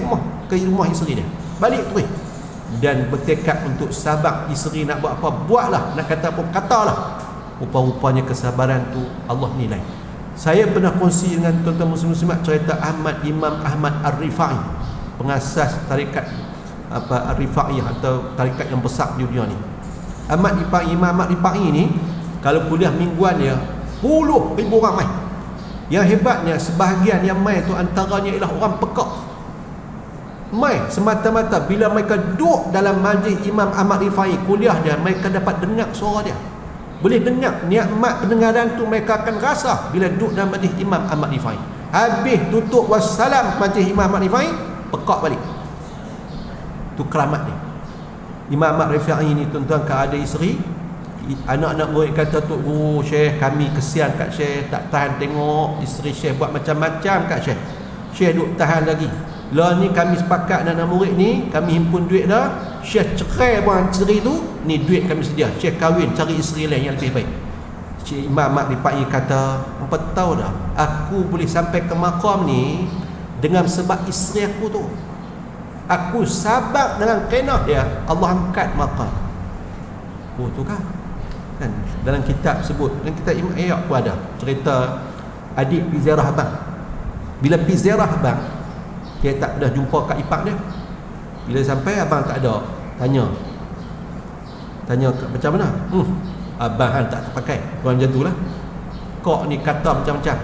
ke rumah isteri dia, balik terus, dan bertekad untuk sabar isteri nak buat apa, buatlah, nak kata apa, katalah. Rupa-rupanya kesabaran tu Allah nilai. Saya pernah kongsi dengan tuan-tuan muslim-muslimat cerita Imam Ahmad Ar-Rifai, pengasas tarikat Ar-Rifai atau tarikat yang besar di dunia ni. Imam Ahmad Rifai ni, kalau kuliah mingguan dia puluh ribu orang mai. Yang hebatnya, sebahagian yang mai tu antaranya ialah orang pekak. Mai semata-mata bila mereka duduk dalam majlis Imam Ahmad Rifai kuliah dia, mereka dapat dengar suara dia. Boleh dengar nikmat pendengaran tu mereka akan rasa bila duduk dalam majlis Imam Ahmad Rifai. Habis tutup wassalam majlis Imam Ahmad Rifai, pekak balik. Tu keramat dia. Imam Ahmad Rifai ni tuan-tuan, kalau ada isteri, anak-anak murid kata, Tok Guru, Syekh, kami kesian kat Syekh, tak tahan tengok isteri Syekh buat macam-macam kat Syekh. Syekh duk tahan lagi. Lah ni kami sepakat anak-anak murid ni, kami himpun duit dah, Syekh cerai buang isteri tu, ni duit kami sedia, Syekh kahwin cari isteri lain yang lebih baik. Cik Imam Ahmad Rifai kata, empat tahu dah, aku boleh sampai ke maqam ni dengan sebab isteri aku tu. Aku sabar dengan khainah dia, Allah angkat maqam. Oh tu kan dalam kitab sebut, dalam kitab Imam Ayyub pun ada cerita adik pergi ziarah abang. Bila pergi ziarah abang, dia tak pernah jumpa kat ipar dia. Bila sampai abang tak ada, tanya macam mana? Abang hang tak terpakai. Orang macam tu lah. Kok ni kata macam-macam.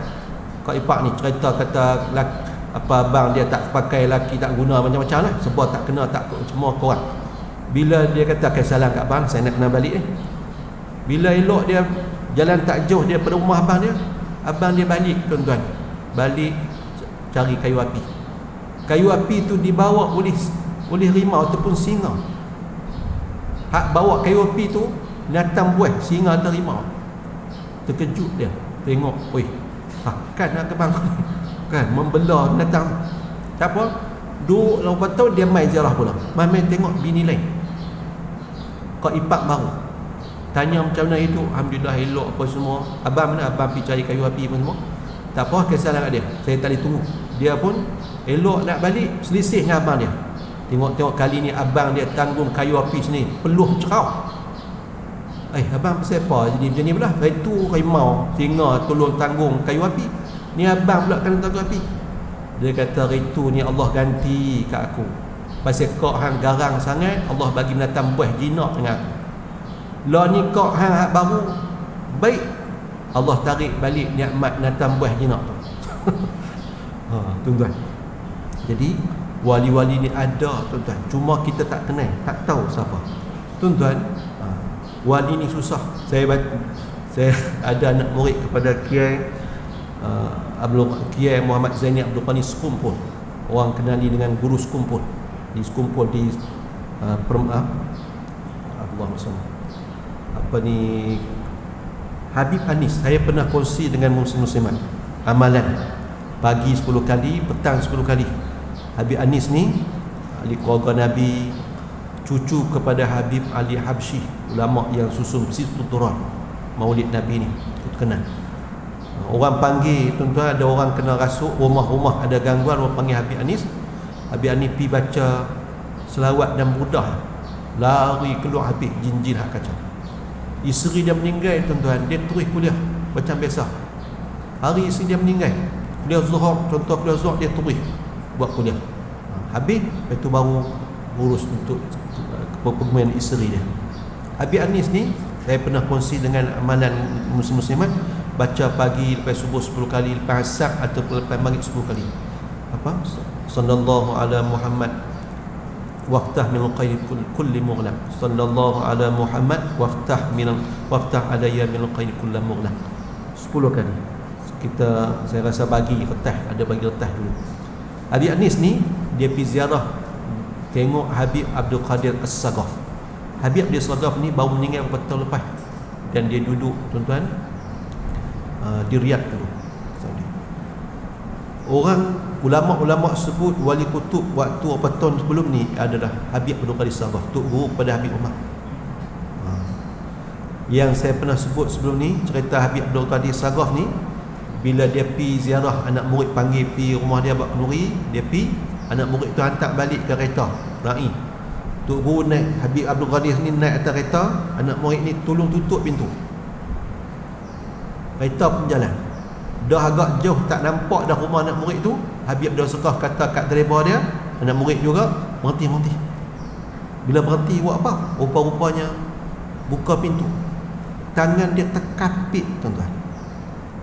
Kak ipar ni cerita kata apa abang dia tak terpakai, laki tak guna macam-macam lah, sebab tak kena, tak semua korang. Bila dia kata akan salam kat abang, saya nak kena balik ni. Bila elok dia jalan tak jauh dia pada rumah abang dia balik tuan-tuan, balik cari kayu api. Kayu api tu dibawa oleh rimau ataupun singa. Hak bawa kayu api tu datang buah singa atau rimau. Terkejut dia, tengok, oi, kan nak ke bang kan membelah datang. Tak apa, duduk lepas tu dia mai ziarah pula. Mai tengok bini lain. Kak ipak baru. Tanya macam mana itu, alhamdulillah elok apa semua. Abang mana? Abang pergi cari kayu api pun semua. Tak apa, kisah dengan dia, saya tak boleh tunggu. Dia pun elok nak balik, selisih dengan abang dia. Tengok kali ni abang dia tanggung kayu api sini, peluh cerau. Abang pasal apa jadi macam ni pula? Saya tu rimau singa tolong tanggung kayu api, ni abang pula kena tanggung api. Dia kata, itu ni Allah ganti kat aku. Pasal kau hang garang sangat, Allah bagi menatang buah jinak dengan aku. Lah ni kau hang baru baik, Allah tarik balik nikmat menatang buah jinak tu. Tuan-tuan, jadi wali-wali ni ada, tuan-tuan, cuma kita tak kenal, tak tahu siapa. Tuan-tuan, wali ni susah. Saya ada anak murid kepada Kiai Kiai Muhammad Zaini Abdul Qani Sekumpul. Orang kenali dengan guru Sekumpul. Di Sekumpul di Habib Anis. Saya pernah kongsi dengan muslim-muslimat amalan pagi 10 kali, petang 10 kali. Habib Anis ni ahli keluarga Nabi, cucu kepada Habib Ali Habsyi, ulama yang susun Situturan Maulid Nabi ni, itu kenal. Orang panggil, tuan-tuan, ada orang kena rasuk, rumah-rumah ada gangguan, orang panggil Habib Anis. Habib Anis pergi baca selawat dan burdah, lari keluar Habib, jin-jin hak kacau. Isteri dia meninggal, tuan-tuan, dia terus kuliah macam biasa. Hari isteri dia meninggal, kuliah Zuhur, contoh kuliah Zuhur, dia terus buat kuliah. Habis, lepas tu baru urus untuk keperluan isteri dia. Habib Anis ni, saya pernah kongsi dengan amalan muslim-muslimat, baca pagi lepas subuh 10 kali, lepas asar atau lepas maghrib 10 kali. Apa? Sallallahu ala Muhammad waftah min al-qaid kulli mughlaq. Sallallahu ala Muhammad waftah alayya min al-qaid kulli mughlaq. 10 kali. Saya rasa bagi retah, ada bagi retah dulu. Habib Anis ni dia pergi ziarah tengok Habib Abdul Qadir As-Sagaf. Habib Abdul Sagaf ni baru meninggal beberapa tahun lepas, dan dia duduk, tuan-tuan, di Riyadh dulu. Orang ulama-ulama sebut wali kutub waktu berapa tahun sebelum ni adalah Habib Abdul Qadir As-Sagaf, tok guru pada Habib Umar. Yang saya pernah sebut sebelum ni, cerita Habib Abdul Qadir As-Sagaf ni, bila dia pi ziarah, anak murid panggil pi rumah dia buat kenduri, dia pi, anak murid tu hantar balik ke kereta Rai. Tok guru naik, Habib Abdul Qadir ni naik atas kereta, anak murid ni tolong tutup pintu. Kereta pun jalan. Dah agak jauh tak nampak dah rumah anak murid tu, Habib Abdul Sagaf kata kat driver dia, anak murid juga, berhenti. Bila berhenti buat apa? Rupa-rupanya buka pintu, tangan dia terkapit, tuan-tuan.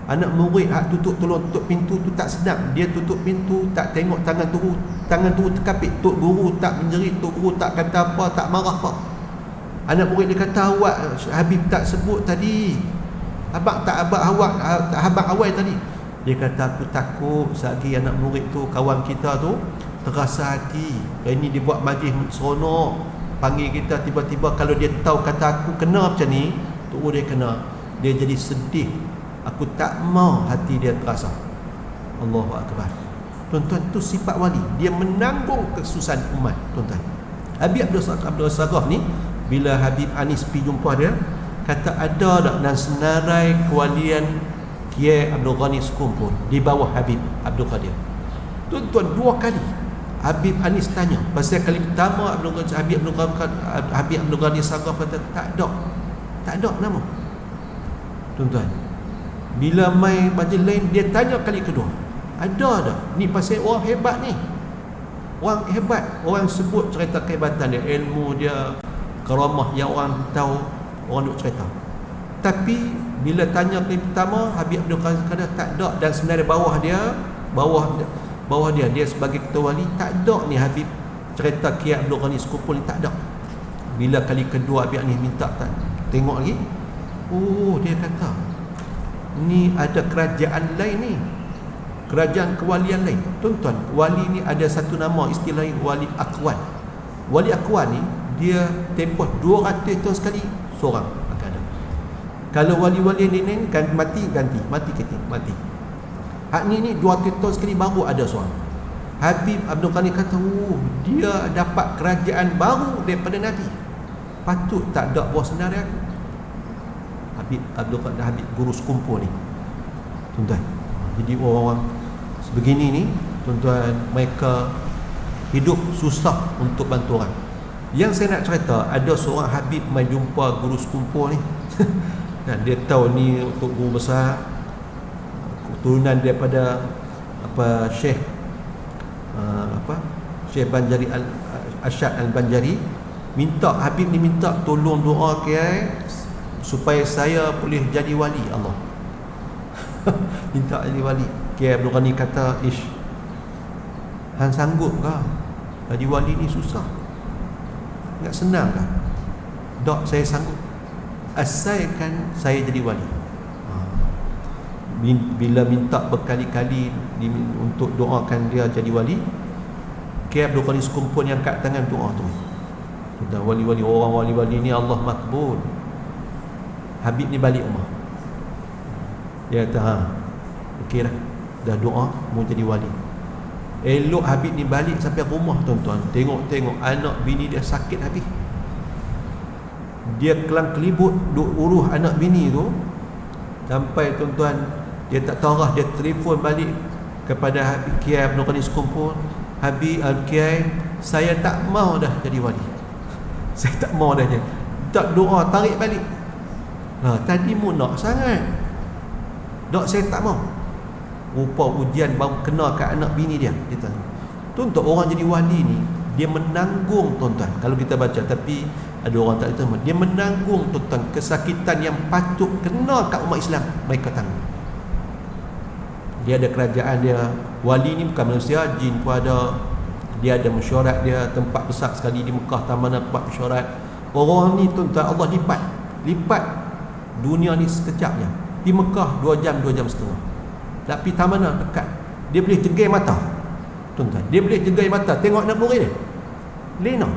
Anak murid hak tolong tutup pintu tu tak sedap. Dia tutup pintu, tak tengok tangan tu terkapit. Tok guru tak menjerit, tok guru tak kata apa, tak marah apa. Anak murid dia kata, awak Habib tak sebut tadi, abang awal tadi. Dia kata, aku takut sagi anak murid tu, kawan kita tu terasa hati. Ini dia buat majlis seronok, panggil kita, tiba-tiba kalau dia tahu kata aku kena macam ni, tok guru dia kena, dia jadi sedih. Aku tak mau hati dia terasa. Allahu Akbar. Tuan-tuan, tu sifat wali. Dia menanggung kesusahan umat, tuan-tuan. Habib Abdul Sagaf ni, bila Habib Anis pergi jumpa dia, kata ada tak dan senarai kewalian Kiai Abdul Ghani Sekumpul di bawah Habib Abdul Qadir. Tuan-tuan, 2 kali Habib Anis tanya. Pasal kali pertama Habib Abdul Ghani Sagaf kata tak ada nama. Tuan-tuan, bila mai majlis lain, dia tanya kali kedua, ada tak? Ni pasal orang hebat ni, orang hebat, orang sebut cerita kehebatan dia, ilmu dia, karamah yang orang tahu, orang duk cerita. Tapi bila tanya kali pertama, Habib Abdul Qadir kata tak ada, dan sebenarnya bawah dia sebagai ketua wali, tak ada ni Habib cerita Kiai Abdul Ghani Sekumpul ni, tak ada. Bila kali kedua Habib ni minta tengok lagi, dia kata ni ada kerajaan lain ni, kerajaan kewalian lain. Tuan-tuan, wali ni ada satu nama, istilah wali akwan. Wali akwan ni dia tempoh 200 tahun sekali seorang akan ada. Kalau wali-wali ni kan mati ganti, mati. Hak ni 200 tahun sekali baru ada seorang. Habib Abdul Ghani kata, dia dapat kerajaan baru daripada Nabi. Patut tak ada bawah senarai aku. Habib Abdul Qadir, Habib guru Sekumpul ni, tuan-tuan. Jadi orang-orang sebegini ni, tuan-tuan, mereka hidup susah untuk bantu orang. Yang saya nak cerita, ada seorang Habib mai jumpa guru sekumpul ni. Dan dia tahu ni untuk guru besar, keturunan daripada Syekh Syekh Banjari Asyad Al-Banjari. Habib ni minta tolong doa kiai supaya saya boleh jadi wali Allah. Minta jadi wali. Kiai Abdul Ghani kata, hang sanggup ke? Jadi wali ni susah, tak senang ke? Dok, saya sanggup, asalkan saya jadi wali. Bila minta berkali-kali untuk doakan dia jadi wali, Kiai Abdul Ghani sekumpul yang angkat tangan doa tu. Dan wali-wali, orang wali-wali ni Allah makbul. Habib ni balik rumah, dia kata, okey dah doa mau jadi wali. Elok Habib ni balik sampai rumah, tuan-tuan, tengok anak bini dia sakit habis. Dia kelang kelibut duk urus anak bini tu, sampai tuan-tuan dia tak tarah, dia telefon balik kepada Habib Kiai Abdul Ghani sekumpul. Habib, Kiai, saya tak mau dah jadi wali. Saya tak mau dah jadi. Tak doa, tarik balik. Tadi mu nak sangat. Dok, saya tak mau. Rupa ujian baru kena kat anak bini dia. Tuan-tuan, orang jadi wali ni, dia menanggung, tuan-tuan. Kalau kita baca, tapi ada orang tak tahu, dia menanggung, tuan-tuan, kesakitan yang patut kena kat umat Islam, mereka tanggung. Dia ada kerajaan dia. Wali ni bukan manusia, jin pun ada. Dia ada mesyuarat dia, tempat besar sekali di Mekah, taman tempat mesyuarat. Orang ni, tuan-tuan, Allah lipat dunia ni sekejap je. Di Mekah 2 jam, 2 jam setengah. Tapi taman dekat. Dia boleh jegai mata, tuan-tuan, dia boleh jegai mata tengok anak murid dia lena.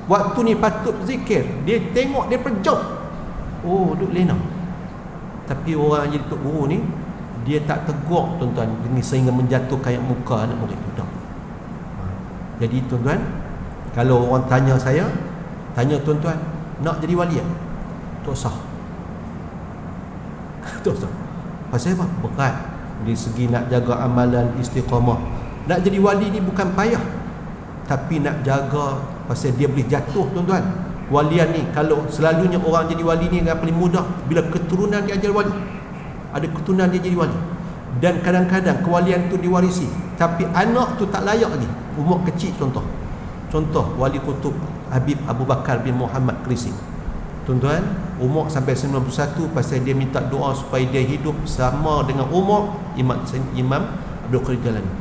Waktu ni patut zikir, dia tengok, dia perjok, duk lena. Tapi orang yang jadi tok guru ni, dia tak tegur, tuan-tuan, sehingga menjatuhkan muka anak murid tu. Jadi tuan-tuan, kalau orang tanya saya, tanya tuan-tuan, nak jadi wali tak? Tak sah. Tak sah. Pasal apa? Berat di segi nak jaga amalan istiqamah. Nak jadi wali ni bukan payah, tapi nak jaga, pasal dia boleh jatuh, tuan-tuan. Walian ni, kalau selalunya orang jadi wali ni yang paling mudah bila keturunan dia jadi wali. Ada keturunan dia jadi wali. Dan kadang-kadang kewalian tu diwarisi, tapi anak tu tak layak lagi, umur kecil. Contoh Wali Kutub Habib Abu Bakar bin Muhammad Krisi, tuan-tuan, umur sampai 91, pasal dia minta doa supaya dia hidup sama dengan umur Imam Abdul Qadir Jalani.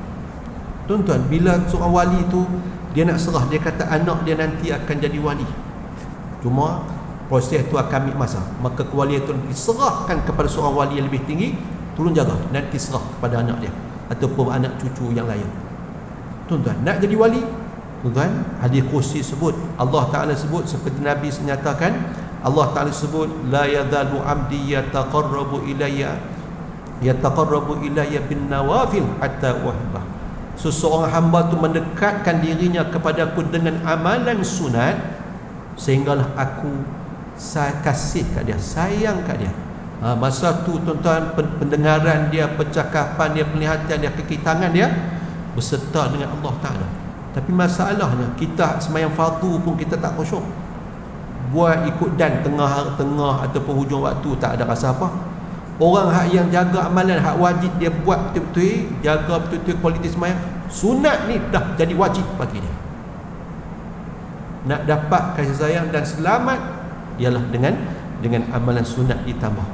Tuan-tuan, bila seorang wali tu dia nak serah, dia kata anak dia nanti akan jadi wali, cuma proses tu akan ambil masa. Maka kewalian tu diserahkan kepada seorang wali yang lebih tinggi, tolong jaga, nanti serah kepada anak dia ataupun anak cucu yang lain. Tuan-tuan, nak jadi wali, tuan-tuan, hadis kursi sebut, Allah Ta'ala sebut, seperti Nabi menyatakan, Allah Ta'ala sebut, la yadhalu abdi yataqarrabu ilayya bin nawafil hatta uhibah. Seseorang hamba tu mendekatkan dirinya kepadaku dengan amalan sunat, sehinggalah aku kasih kat dia, sayang kat dia. Masa tu, tuan-tuan, pendengaran dia, percakapan dia, penglihatan dia, kaki tangan dia berserta dengan Allah Ta'ala. Tapi masalahnya, kita semayang fardu pun kita tak khusyuk. Buat ikut dan tengah ataupun hujung waktu, tak ada rasa apa. Orang yang jaga amalan hak wajib, dia buat betul-betul, jaga betul-betul kualiti semayang, sunat ni dah jadi wajib bagi dia. Nak dapat kasih sayang dan selamat ialah dengan amalan sunat ditambah.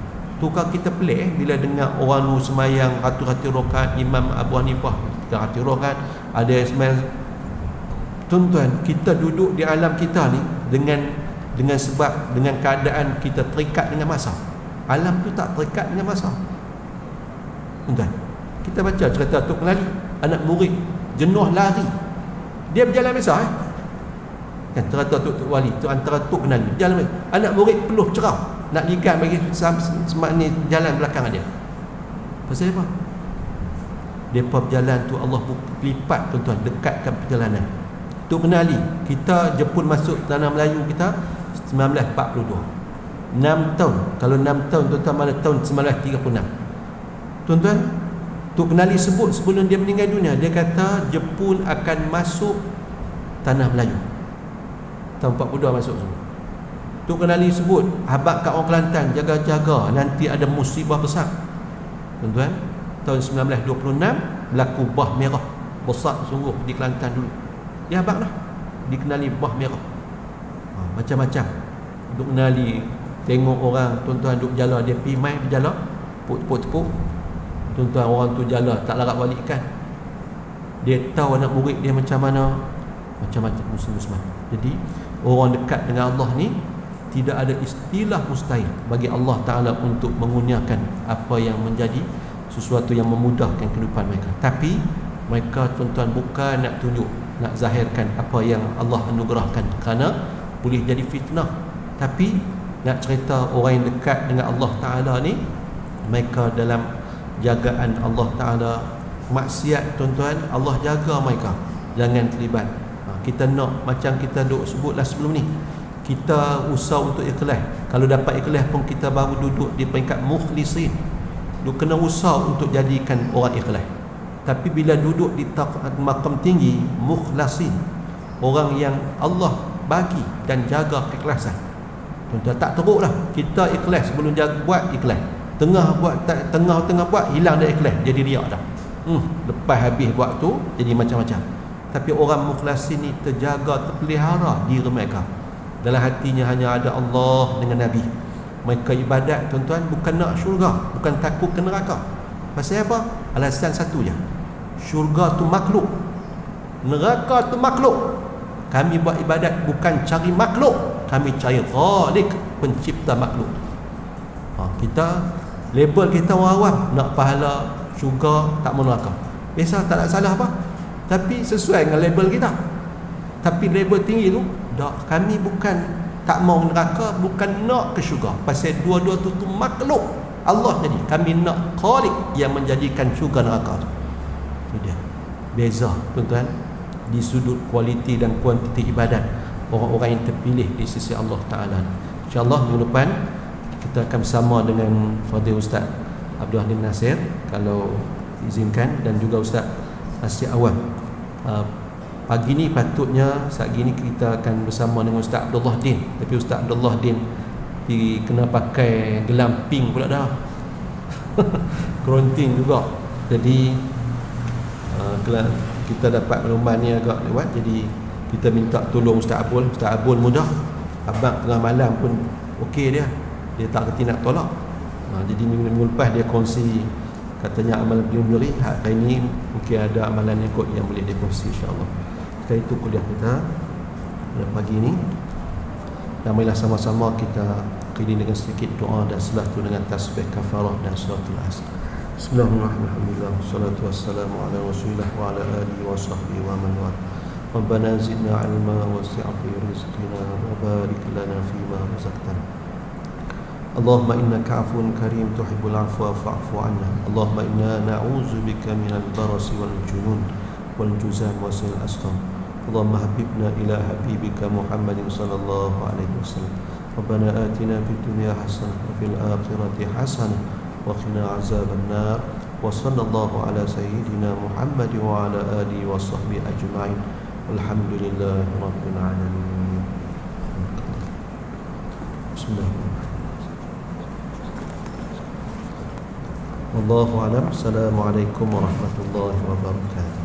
Tu kalau kita pelik bila dengar orang nu semayang ratus-ratus rakaat, Imam Abu Hanifah 300 rakaat, ada yang semayang. Tuan-tuan, kita duduk di alam kita ni dengan sebab dengan keadaan kita terikat dengan masa. Alam tu tak terikat dengan masa. Tuan-tuan, kita baca cerita Tok Kenali, anak murid jenuh lari, dia berjalan biasa kan, cerita Tok Wali tu antara Tok Kenali jalan biasa, anak murid peluh cerah nak ligan bagi semak ni jalan belakang dia. Pasal apa? Depa berjalan tu Allah lipat, tuan-tuan, dekatkan perjalanan. Tok Kenali, kita Jepun masuk tanah Melayu kita 1942, 6 tahun. Kalau 6 tahun, tuan-tuan, mana tahun 1936. Tuan-tuan, Tok Kenali sebut sebelum dia meninggal dunia, dia kata Jepun akan masuk tanah Melayu. Tahun 42 masuk semua. Tok Kenali sebut, habaq kat orang Kelantan, jaga-jaga nanti ada musibah besar. Tuan-tuan, tahun 1926 berlaku bah merah besar sungguh di Kelantan dulu. Dia habaq dah dikenali bah merah. Macam-macam. Tok Kenali tengok orang tuan-tuan duk berjala, dia pergi main berjala, tepuk-tepuk. Tuan-tuan, orang tu jala tak larat balik kan. Dia tahu anak murid dia macam mana, macam-macam muslim-muslim. Jadi orang dekat dengan Allah ni tidak ada istilah mustahil bagi Allah Ta'ala untuk mengurniakan apa yang menjadi sesuatu yang memudahkan kehidupan mereka. Tapi mereka tuan-tuan bukan nak tunjuk, nak zahirkan apa yang Allah anugerahkan, kerana boleh jadi fitnah. Tapi nak cerita orang yang dekat dengan Allah Ta'ala ni, mereka dalam jagaan Allah Ta'ala. Maksiat tuan-tuan, Allah jaga mereka, jangan terlibat. Kita nak, macam kita duk sebutlah sebelum ni, kita usaha untuk ikhlas. Kalau dapat ikhlas pun kita baru duduk di peringkat mukhlisin. Duk kena usaha untuk jadikan orang ikhlas. Tapi bila duduk di makam tinggi, mukhlasin, orang yang Allah bagi dan jaga keikhlasan. Tuan-tuan, tak teruk lah kita ikhlas sebelum buat ikhlas. Tengah buat hilang dah ikhlas, jadi riak dah. Lepas habis buat tu jadi macam-macam. Tapi orang mukhlasin ni terjaga, terpelihara diri mereka. Dalam hatinya hanya ada Allah dengan Nabi. Mereka ibadat tuan-tuan bukan nak syurga, bukan takut ke neraka. Pasal apa? Alasan satu je. Syurga tu makhluk, neraka tu makhluk. Kami buat ibadat bukan cari makhluk, kami cari Khaliq, pencipta makhluk. Kita label kita orang awam, nak pahala syurga tak mau neraka. Biasa, tak nak salah apa, tapi sesuai dengan label kita. Tapi label tinggi tu tak, kami bukan tak mau neraka, bukan nak ke syurga. Pasal dua-dua tu makhluk Allah, jadi kami nak Khaliq yang menjadikan syurga neraka tu. Itu dia beza tuan-tuan di sudut kualiti dan kuantiti ibadat orang-orang yang terpilih di sisi Allah Ta'ala. InsyaAllah minggu depan kita akan bersama dengan Fadil Ustaz Abdul Halim Nasir, kalau izinkan, dan juga Ustaz Asyik Awam. Pagi ni patutnya saat gini kita akan bersama dengan Ustaz Abdullah Din, tapi Ustaz Abdullah Din kena pakai gelang pink pula dah. Keronting juga. Jadi kita dapat makluman ni agak lewat, jadi kita minta tolong Ustaz Abul. Ustaz Abul mudah, abang tengah malam pun okey dia tak kerti nak tolak. Jadi minggu lepas dia kongsi, katanya amalan beliau hari ini mungkin ada amalan yang kot yang boleh dikongsi, insyaAllah. Sekali itu kuliah kita pada pagi ini, dan marilah sama-sama kita akhiri dengan sedikit doa dan selatu dengan tasbih kafarah dan suratul Asr. Bismillahirrahmanirrahim. Wassalatu wassalamu ala Rasulillah wa ala alihi wa sahbihi wa man wala. Rabbana zidna ilma wasi' fi rizqina wa barik lana fima razaqtana. Allahumma innaka 'afuwun karim tuhibbul 'afwa fa'fu 'anna. Allahumma inna na'udzu bika minal barasi wal junun wal juzam wa sil asqam. Allahumma habibna ila habibika Muhammadin sallallahu alaihi wasallam. Rabbana atina fid dunya hasanah wa fil akhirati hasanah wa qina azaban nar. Wa sallallahu ala sayyidina Muhammad wa ala alihi wa sahbihi ajma'in. Walhamdulillahi rabbil alamin. Bismillahirrahmanirrahim. Wallahu a'lam. Assalamualaikum warahmatullahi wabarakatuh.